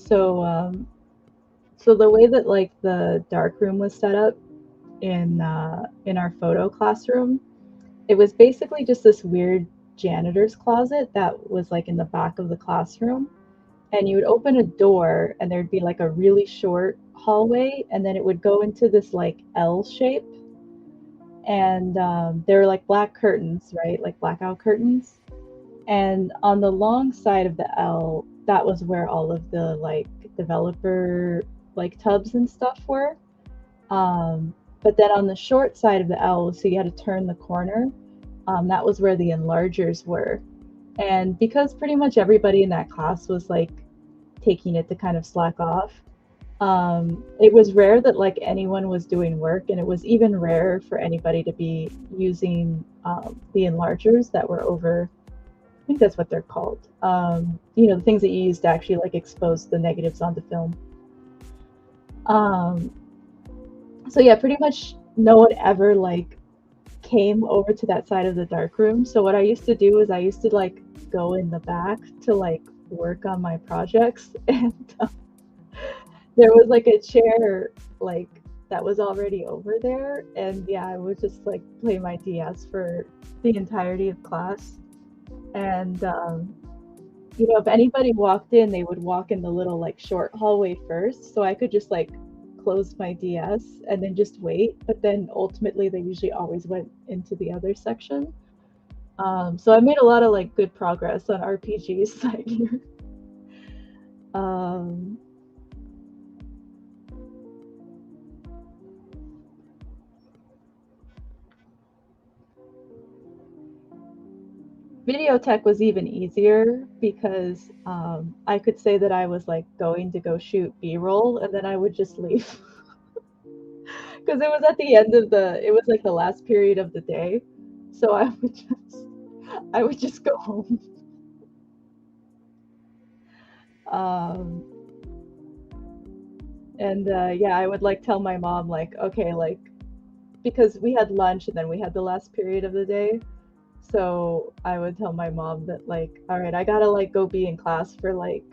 So so the way that like the dark room was set up in our photo classroom, it was basically just this weird janitor's closet that was like in the back of the classroom, and you would open a door and there'd be like a really short hallway, and then it would go into this like L shape, and there were like black curtains, right, like blackout curtains, and on the long side of the L, that was where all of the like developer like tubs and stuff were. But then on the short side of the L, so you had to turn the corner, that was where the enlargers were. And because pretty much everybody in that class was like taking it to kind of slack off, it was rare that like anyone was doing work, and it was even rarer for anybody to be using the enlargers that were over think that's what they're called. The things that you use to actually like expose the negatives onto film. Um, so yeah, pretty much no one ever like came over to that side of the dark room. So what I used to do is I used to like go in the back to like work on my projects, and there was like a chair like that was already over there, and yeah, I would just like play my DS for the entirety of class. And if anybody walked in, they would walk in the little like short hallway first, so I could just like close my DS and then just wait. But then ultimately, they usually always went into the other section. So I made a lot of like good progress on RPGs side here. Um, Video tech was even easier because I could say that I was like going to go shoot B-roll, and then I would just leave because it was at the end of it was like the last period of the day, so I would just go home. Um, and yeah, I would like tell my mom like, okay, like because we had lunch and then we had the last period of the day. So I would tell my mom that like, all right, I gotta like go be in class for like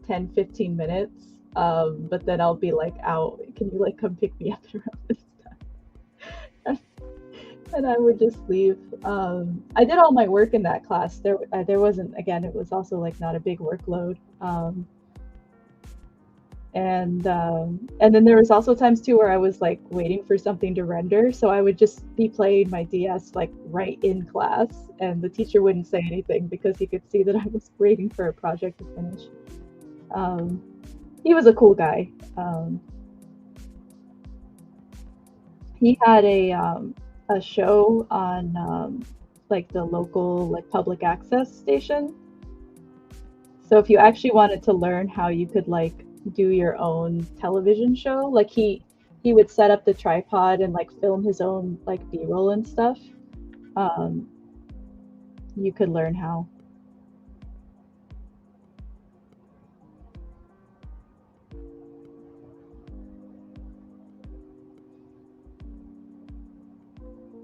10, 15 minutes. But then I'll be like out. Can you like come pick me up around this time? And I would just leave. I did all my work in that class. There wasn't, again, it was also like not a big workload. And then there was also times too where I was like waiting for something to render, so I would just be playing my DS like right in class, and the teacher wouldn't say anything because he could see that I was waiting for a project to finish. Um, he was a cool guy. He had a show on like the local like public access station. So if you actually wanted to learn how you could like do your own television show, like he would set up the tripod and like film his own like B-roll and stuff. Um, you could learn how.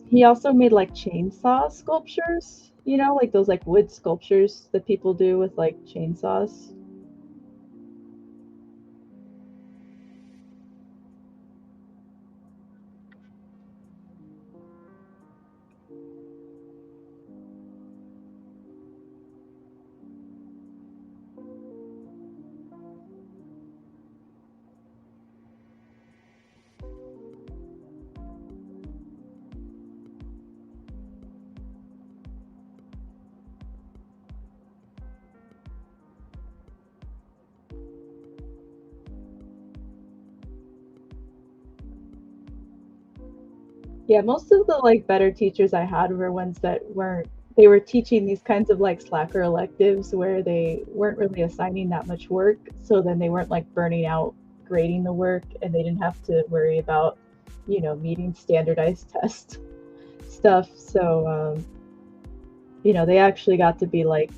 He also made like chainsaw sculptures, like those like wood sculptures that people do with like chainsaws. Yeah, most of the like better teachers I had were ones that weren't they were teaching these kinds of like slacker electives where they weren't really assigning that much work, so then they weren't like burning out grading the work, and they didn't have to worry about, meeting standardized test stuff. So they actually got to be like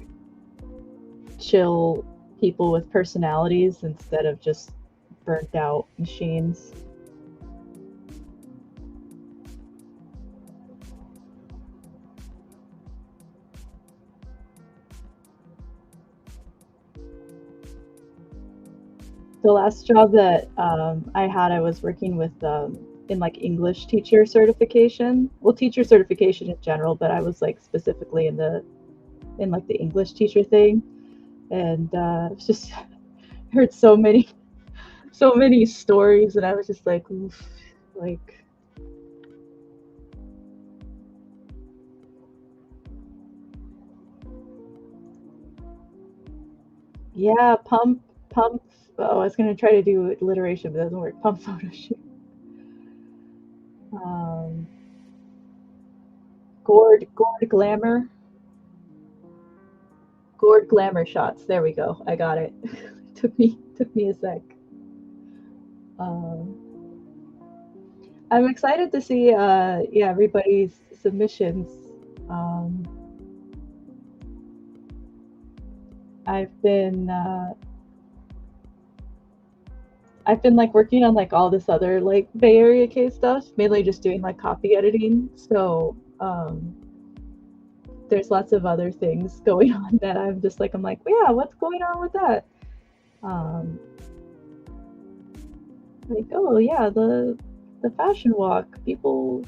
chill people with personalities instead of just burnt out machines. The last job that I had, I was working with in like English teacher certification. Well, teacher certification in general, but I was like specifically in like the English teacher thing, and it's just heard so many stories, and I was just like, oof, like yeah, pump. Oh, I was gonna try to do alliteration, but it doesn't work. Pump photo shoot. Um, gourd glamour. Gourd glamour shots. There we go. I got it. took me a sec. Um, I'm excited to see yeah, everybody's submissions. Um, I've been like working on like all this other like Bay Area case stuff, mainly just doing like copy editing. So there's lots of other things going on that I'm like, well, yeah, what's going on with that? Um, like, oh yeah, the fashion walk. People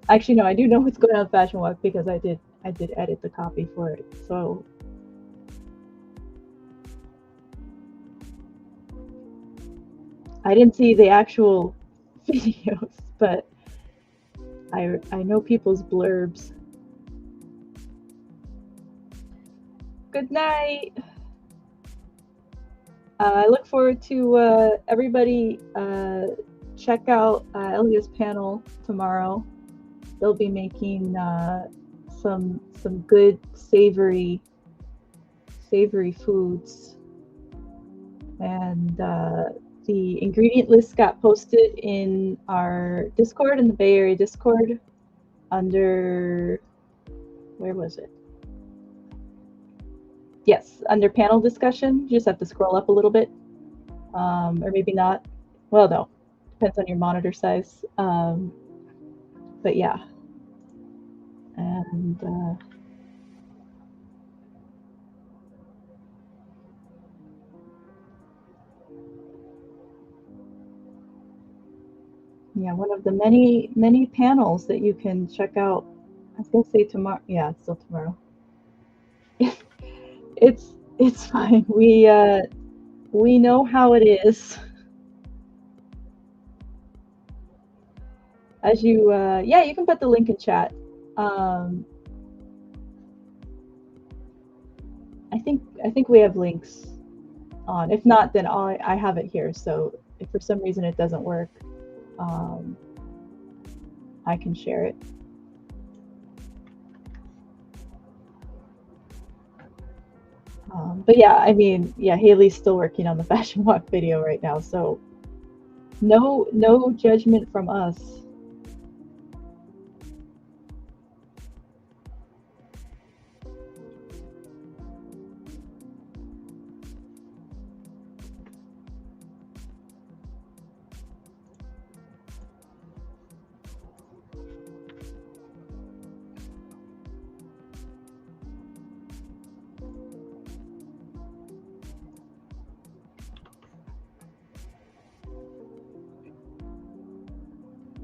actually no, I do know what's going on with fashion walk because I did edit the copy for it. So I didn't see the actual videos, but I know people's blurbs. Good night. I look forward to everybody check out Elia's panel tomorrow. They'll be making some good savory foods, and the ingredient list got posted in our Discord, in the Bay Area Discord, under, where was it? Yes, under panel discussion. You just have to scroll up a little bit, or maybe not. Well, no, depends on your monitor size. But yeah, and yeah, one of the many panels that you can check out. I was gonna say tomorrow. Yeah, it's still tomorrow. It's fine. We know how it is. As you yeah, you can put the link in chat. Um, I think we have links on. If not, then I have it here. So if for some reason it doesn't work, um, I can share it. But yeah, I mean, yeah, Haley's still working on the fashion walk video right now, so no judgment from us.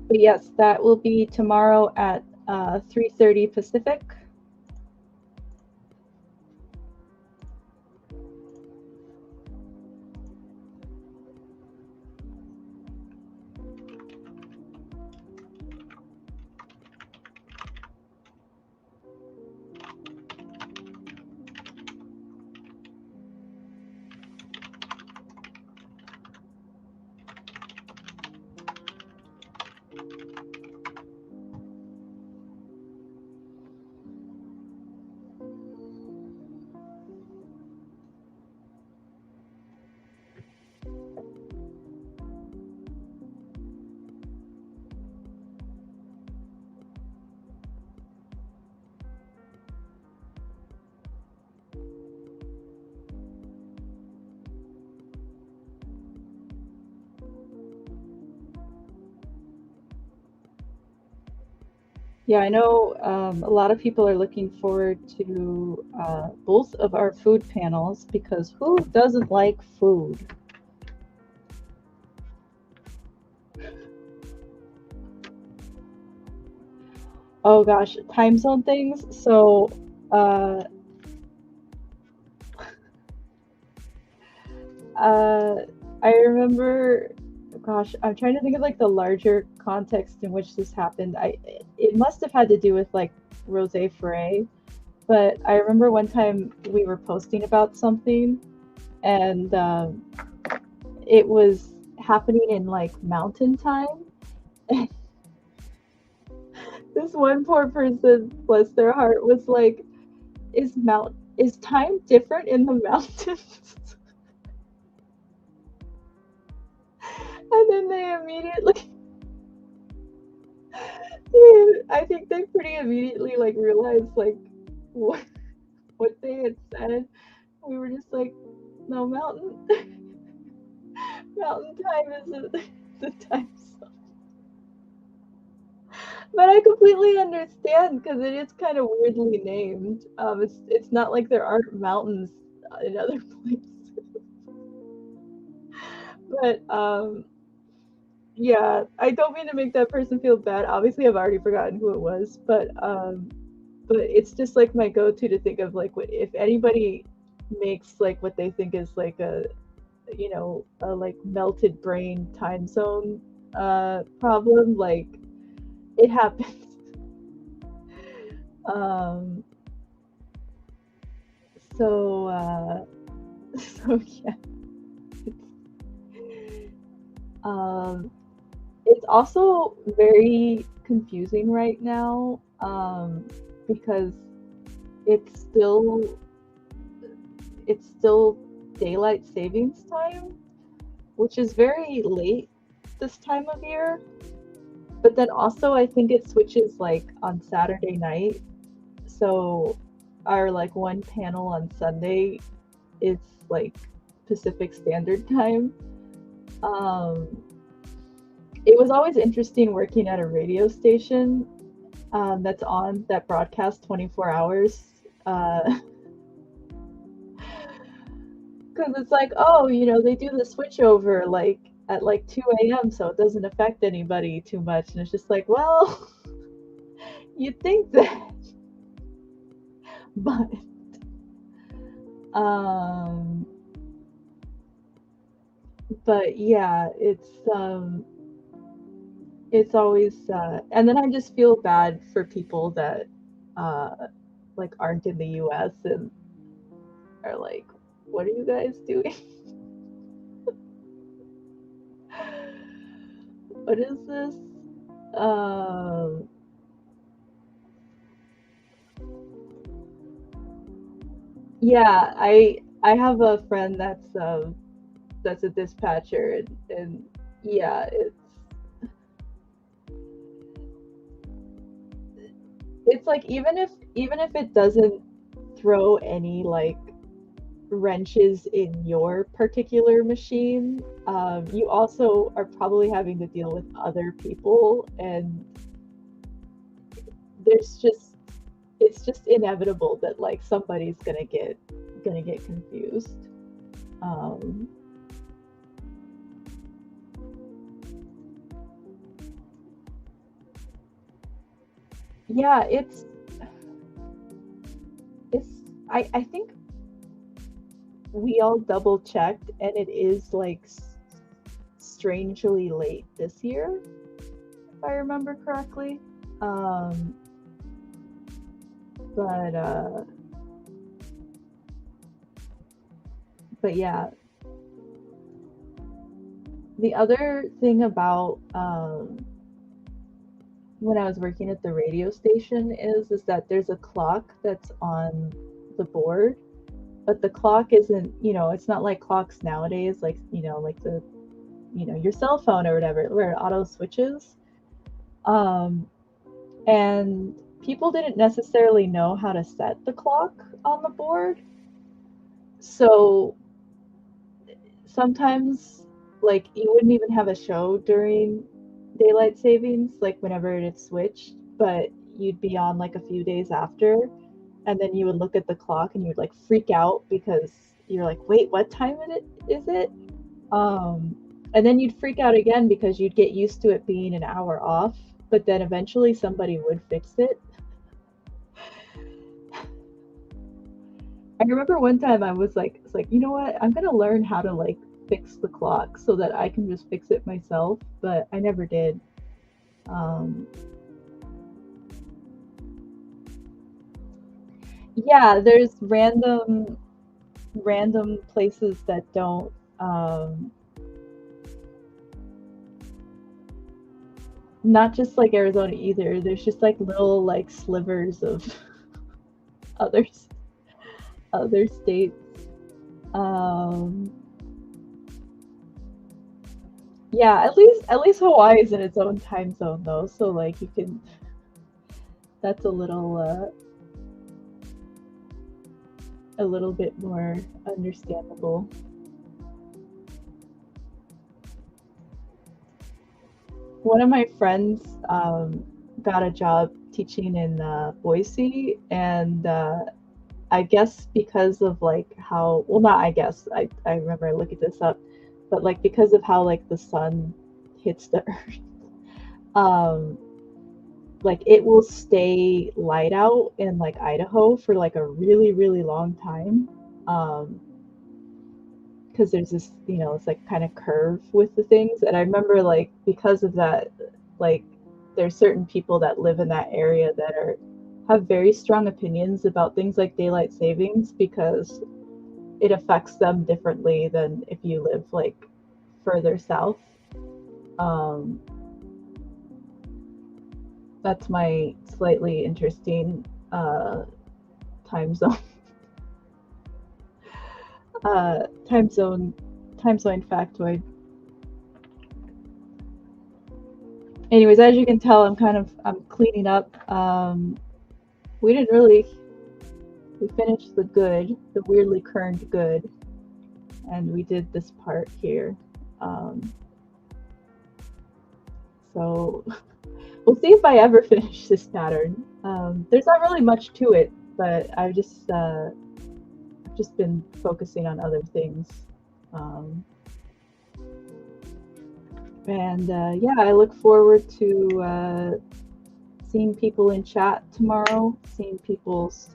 But yes, that will be tomorrow at 3:30 Pacific. Yeah, I know a lot of people are looking forward to both of our food panels because who doesn't like food? Oh gosh, time zone things. So uh, uh, I remember, gosh, I'm trying to think of like the larger context in which this happened. It must have had to do with like Rose Foray, but I remember one time we were posting about something, and it was happening in like mountain time. This one poor person, bless their heart, was like, is time different in the mountains?" And then they immediately, I think they pretty immediately like realized like what they had said We were just like, no, mountain mountain time is the time zone. But I completely understand because it is kind of weirdly named. It's not like there aren't mountains in other places. But yeah, I don't mean to make that person feel bad. Obviously, I've already forgotten who it was, but it's just like my go-to to think of like if anybody makes like what they think is like a like melted brain time zone problem, like it happens. um so so yeah, it's it's also very confusing right now, because it's still it's still daylight savings time, which is very late this time of year. But then also I think it switches like on Saturday night. So our like one panel on Sunday is like Pacific Standard Time. Um, it was always interesting working at a radio station that broadcasts 24 hours. Because it's like, oh, they do the switchover like at like 2 a.m. so it doesn't affect anybody too much. And it's just like, well, you'd think that, but um, but yeah, it's always and then I just feel bad for people that uh like aren't in the US and are like, what are you guys doing? What is this? Um yeah, I have a friend that's a dispatcher, and yeah, it's like even if it doesn't throw any like wrenches in your particular machine, you also are probably having to deal with other people, and there's just it's just inevitable that like somebody's gonna get confused. Um, yeah, it's I think we all double checked, and it is like strangely late this year, if I remember correctly. Um, but but yeah, the other thing about when I was working at the radio station is that there's a clock that's on the board, but the clock isn't, it's not like clocks nowadays, like, like your cell phone or whatever, where it auto switches. Um, and people didn't necessarily know how to set the clock on the board. So sometimes, like, you wouldn't even have a show during daylight savings, like whenever it switched, but you'd be on like a few days after, and then you would look at the clock and you'd like freak out because you're like, wait, what time is it? Um, and then you'd freak out again because you'd get used to it being an hour off, but then eventually somebody would fix it. I remember one time I was like, it's like, you know what? I'm gonna learn how to like fix the clock so that I can just fix it myself, but I never did. Um, yeah, there's random places that don't not just like Arizona either. There's just like little like slivers of others other states. Um, yeah, at least Hawaii is in its own time zone though, so like you can. That's a little bit more understandable. One of my friends got a job teaching in Boise, and I guess because of like how, well, not I guess, I remember I looked this up, but like because of how like the sun hits the earth, like it will stay light out in like Idaho for like a really, really long time. Because there's this, you know, it's like kind of curve with the things. And I remember like because of that, like there's certain people that live in that area that have very strong opinions about things like daylight savings because it affects them differently than if you live like further south. That's my slightly interesting time zone time zone factoid. Anyways, as you can tell, I'm cleaning up. We finished the weirdly kerned good, and we did this part here. So we'll see if I ever finish this pattern. There's not really much to it, but I've just been focusing on other things. And yeah, I look forward to seeing people in chat tomorrow, seeing people's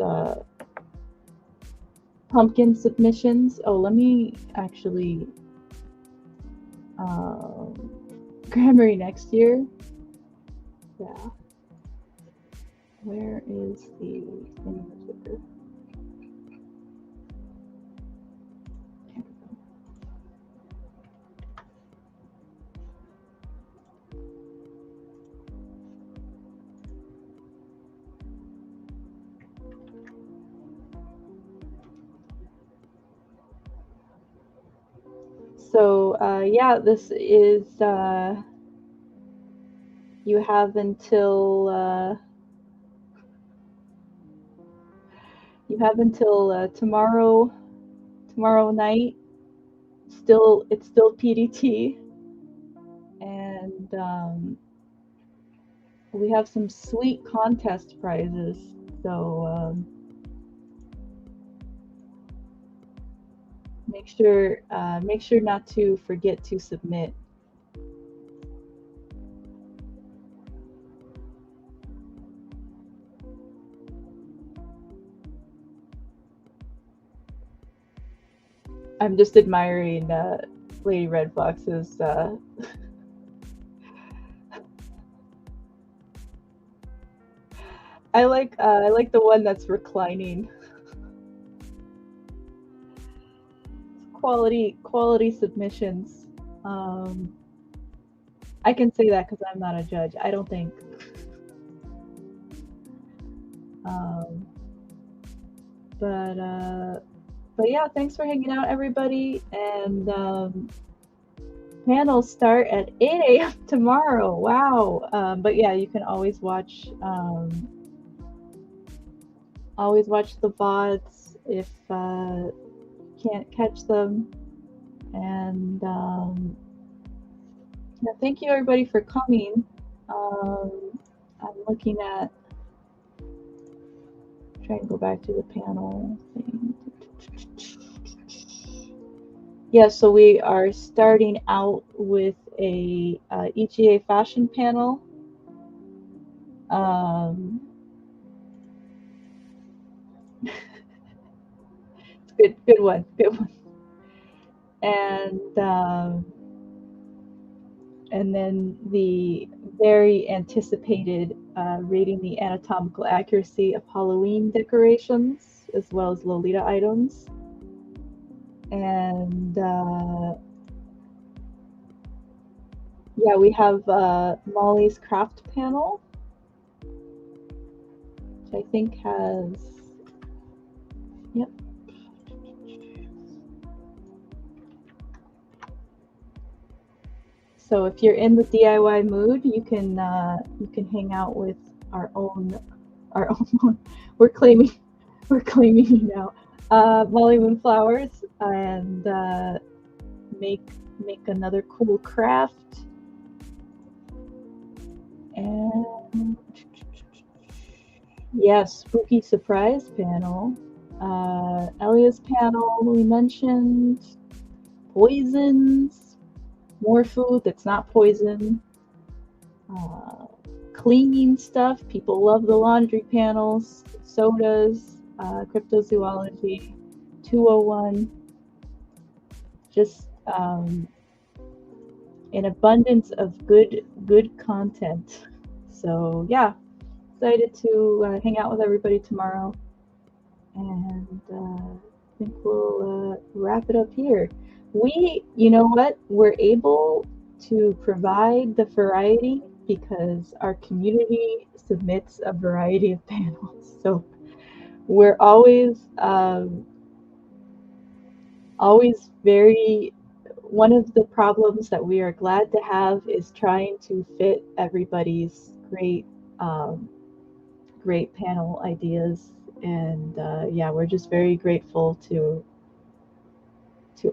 pumpkin submissions. Oh, let me actually Gramarye next year. Yeah. Where is the thingamajigger? So yeah, this is you have until tomorrow night. It's still PDT, and we have some sweet contest prizes. So make sure not to forget to submit. I'm just admiring Lady Red Fox's I like the one that's reclining. Quality submissions. I can say that because I'm not a judge. I don't think. But yeah, thanks for hanging out, everybody. And panels start at 8 a.m. tomorrow. Wow. But yeah, you can always watch the VODs if can't catch them. And yeah, thank you everybody for coming. I'm looking at trying to go back to the panel thing. Yeah, so we are starting out with a EGA fashion panel. Good one. And then the very anticipated rating the anatomical accuracy of Halloween decorations as well as Lolita items. And yeah, we have Molly's craft panel, which I think has, yep. So if you're in the DIY mood, you can hang out with our own. We're claiming you now. Molly Moonflowers, and make another cool craft. And yes, spooky surprise panel. Elia's panel we mentioned. Poisons. More food that's not poison. Cleaning stuff. People love the laundry panels. Sodas. Cryptozoology. 201. Just an abundance of good content. So yeah, excited to hang out with everybody tomorrow, and I think we'll wrap it up here. You know what, we're able to provide the variety because our community submits a variety of panels. So we're always very, one of the problems that we are glad to have is trying to fit everybody's um, great panel ideas. And yeah, we're just very grateful to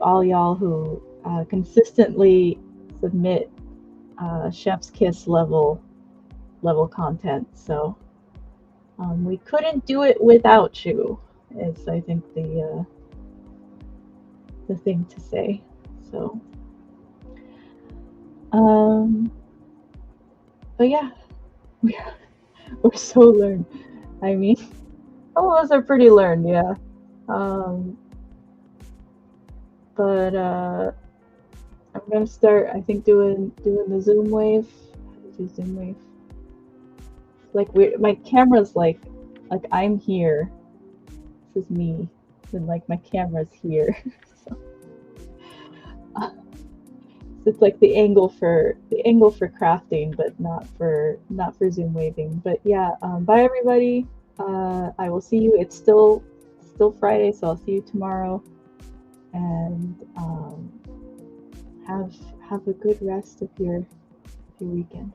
all y'all who consistently submit chef's kiss level content. So we couldn't do it without you, is I think the thing to say. So um, but yeah, we're so learned. I mean, all of us are pretty learned, yeah. Um, but I'm gonna start. I think doing the zoom wave. Do zoom wave. Like my camera's like I'm here. This is me, and like my camera's here. So it's like the angle for crafting, but not for zoom waving. But yeah, bye everybody. I will see you. It's still Friday, so I'll see you tomorrow. And have a good rest of your weekend.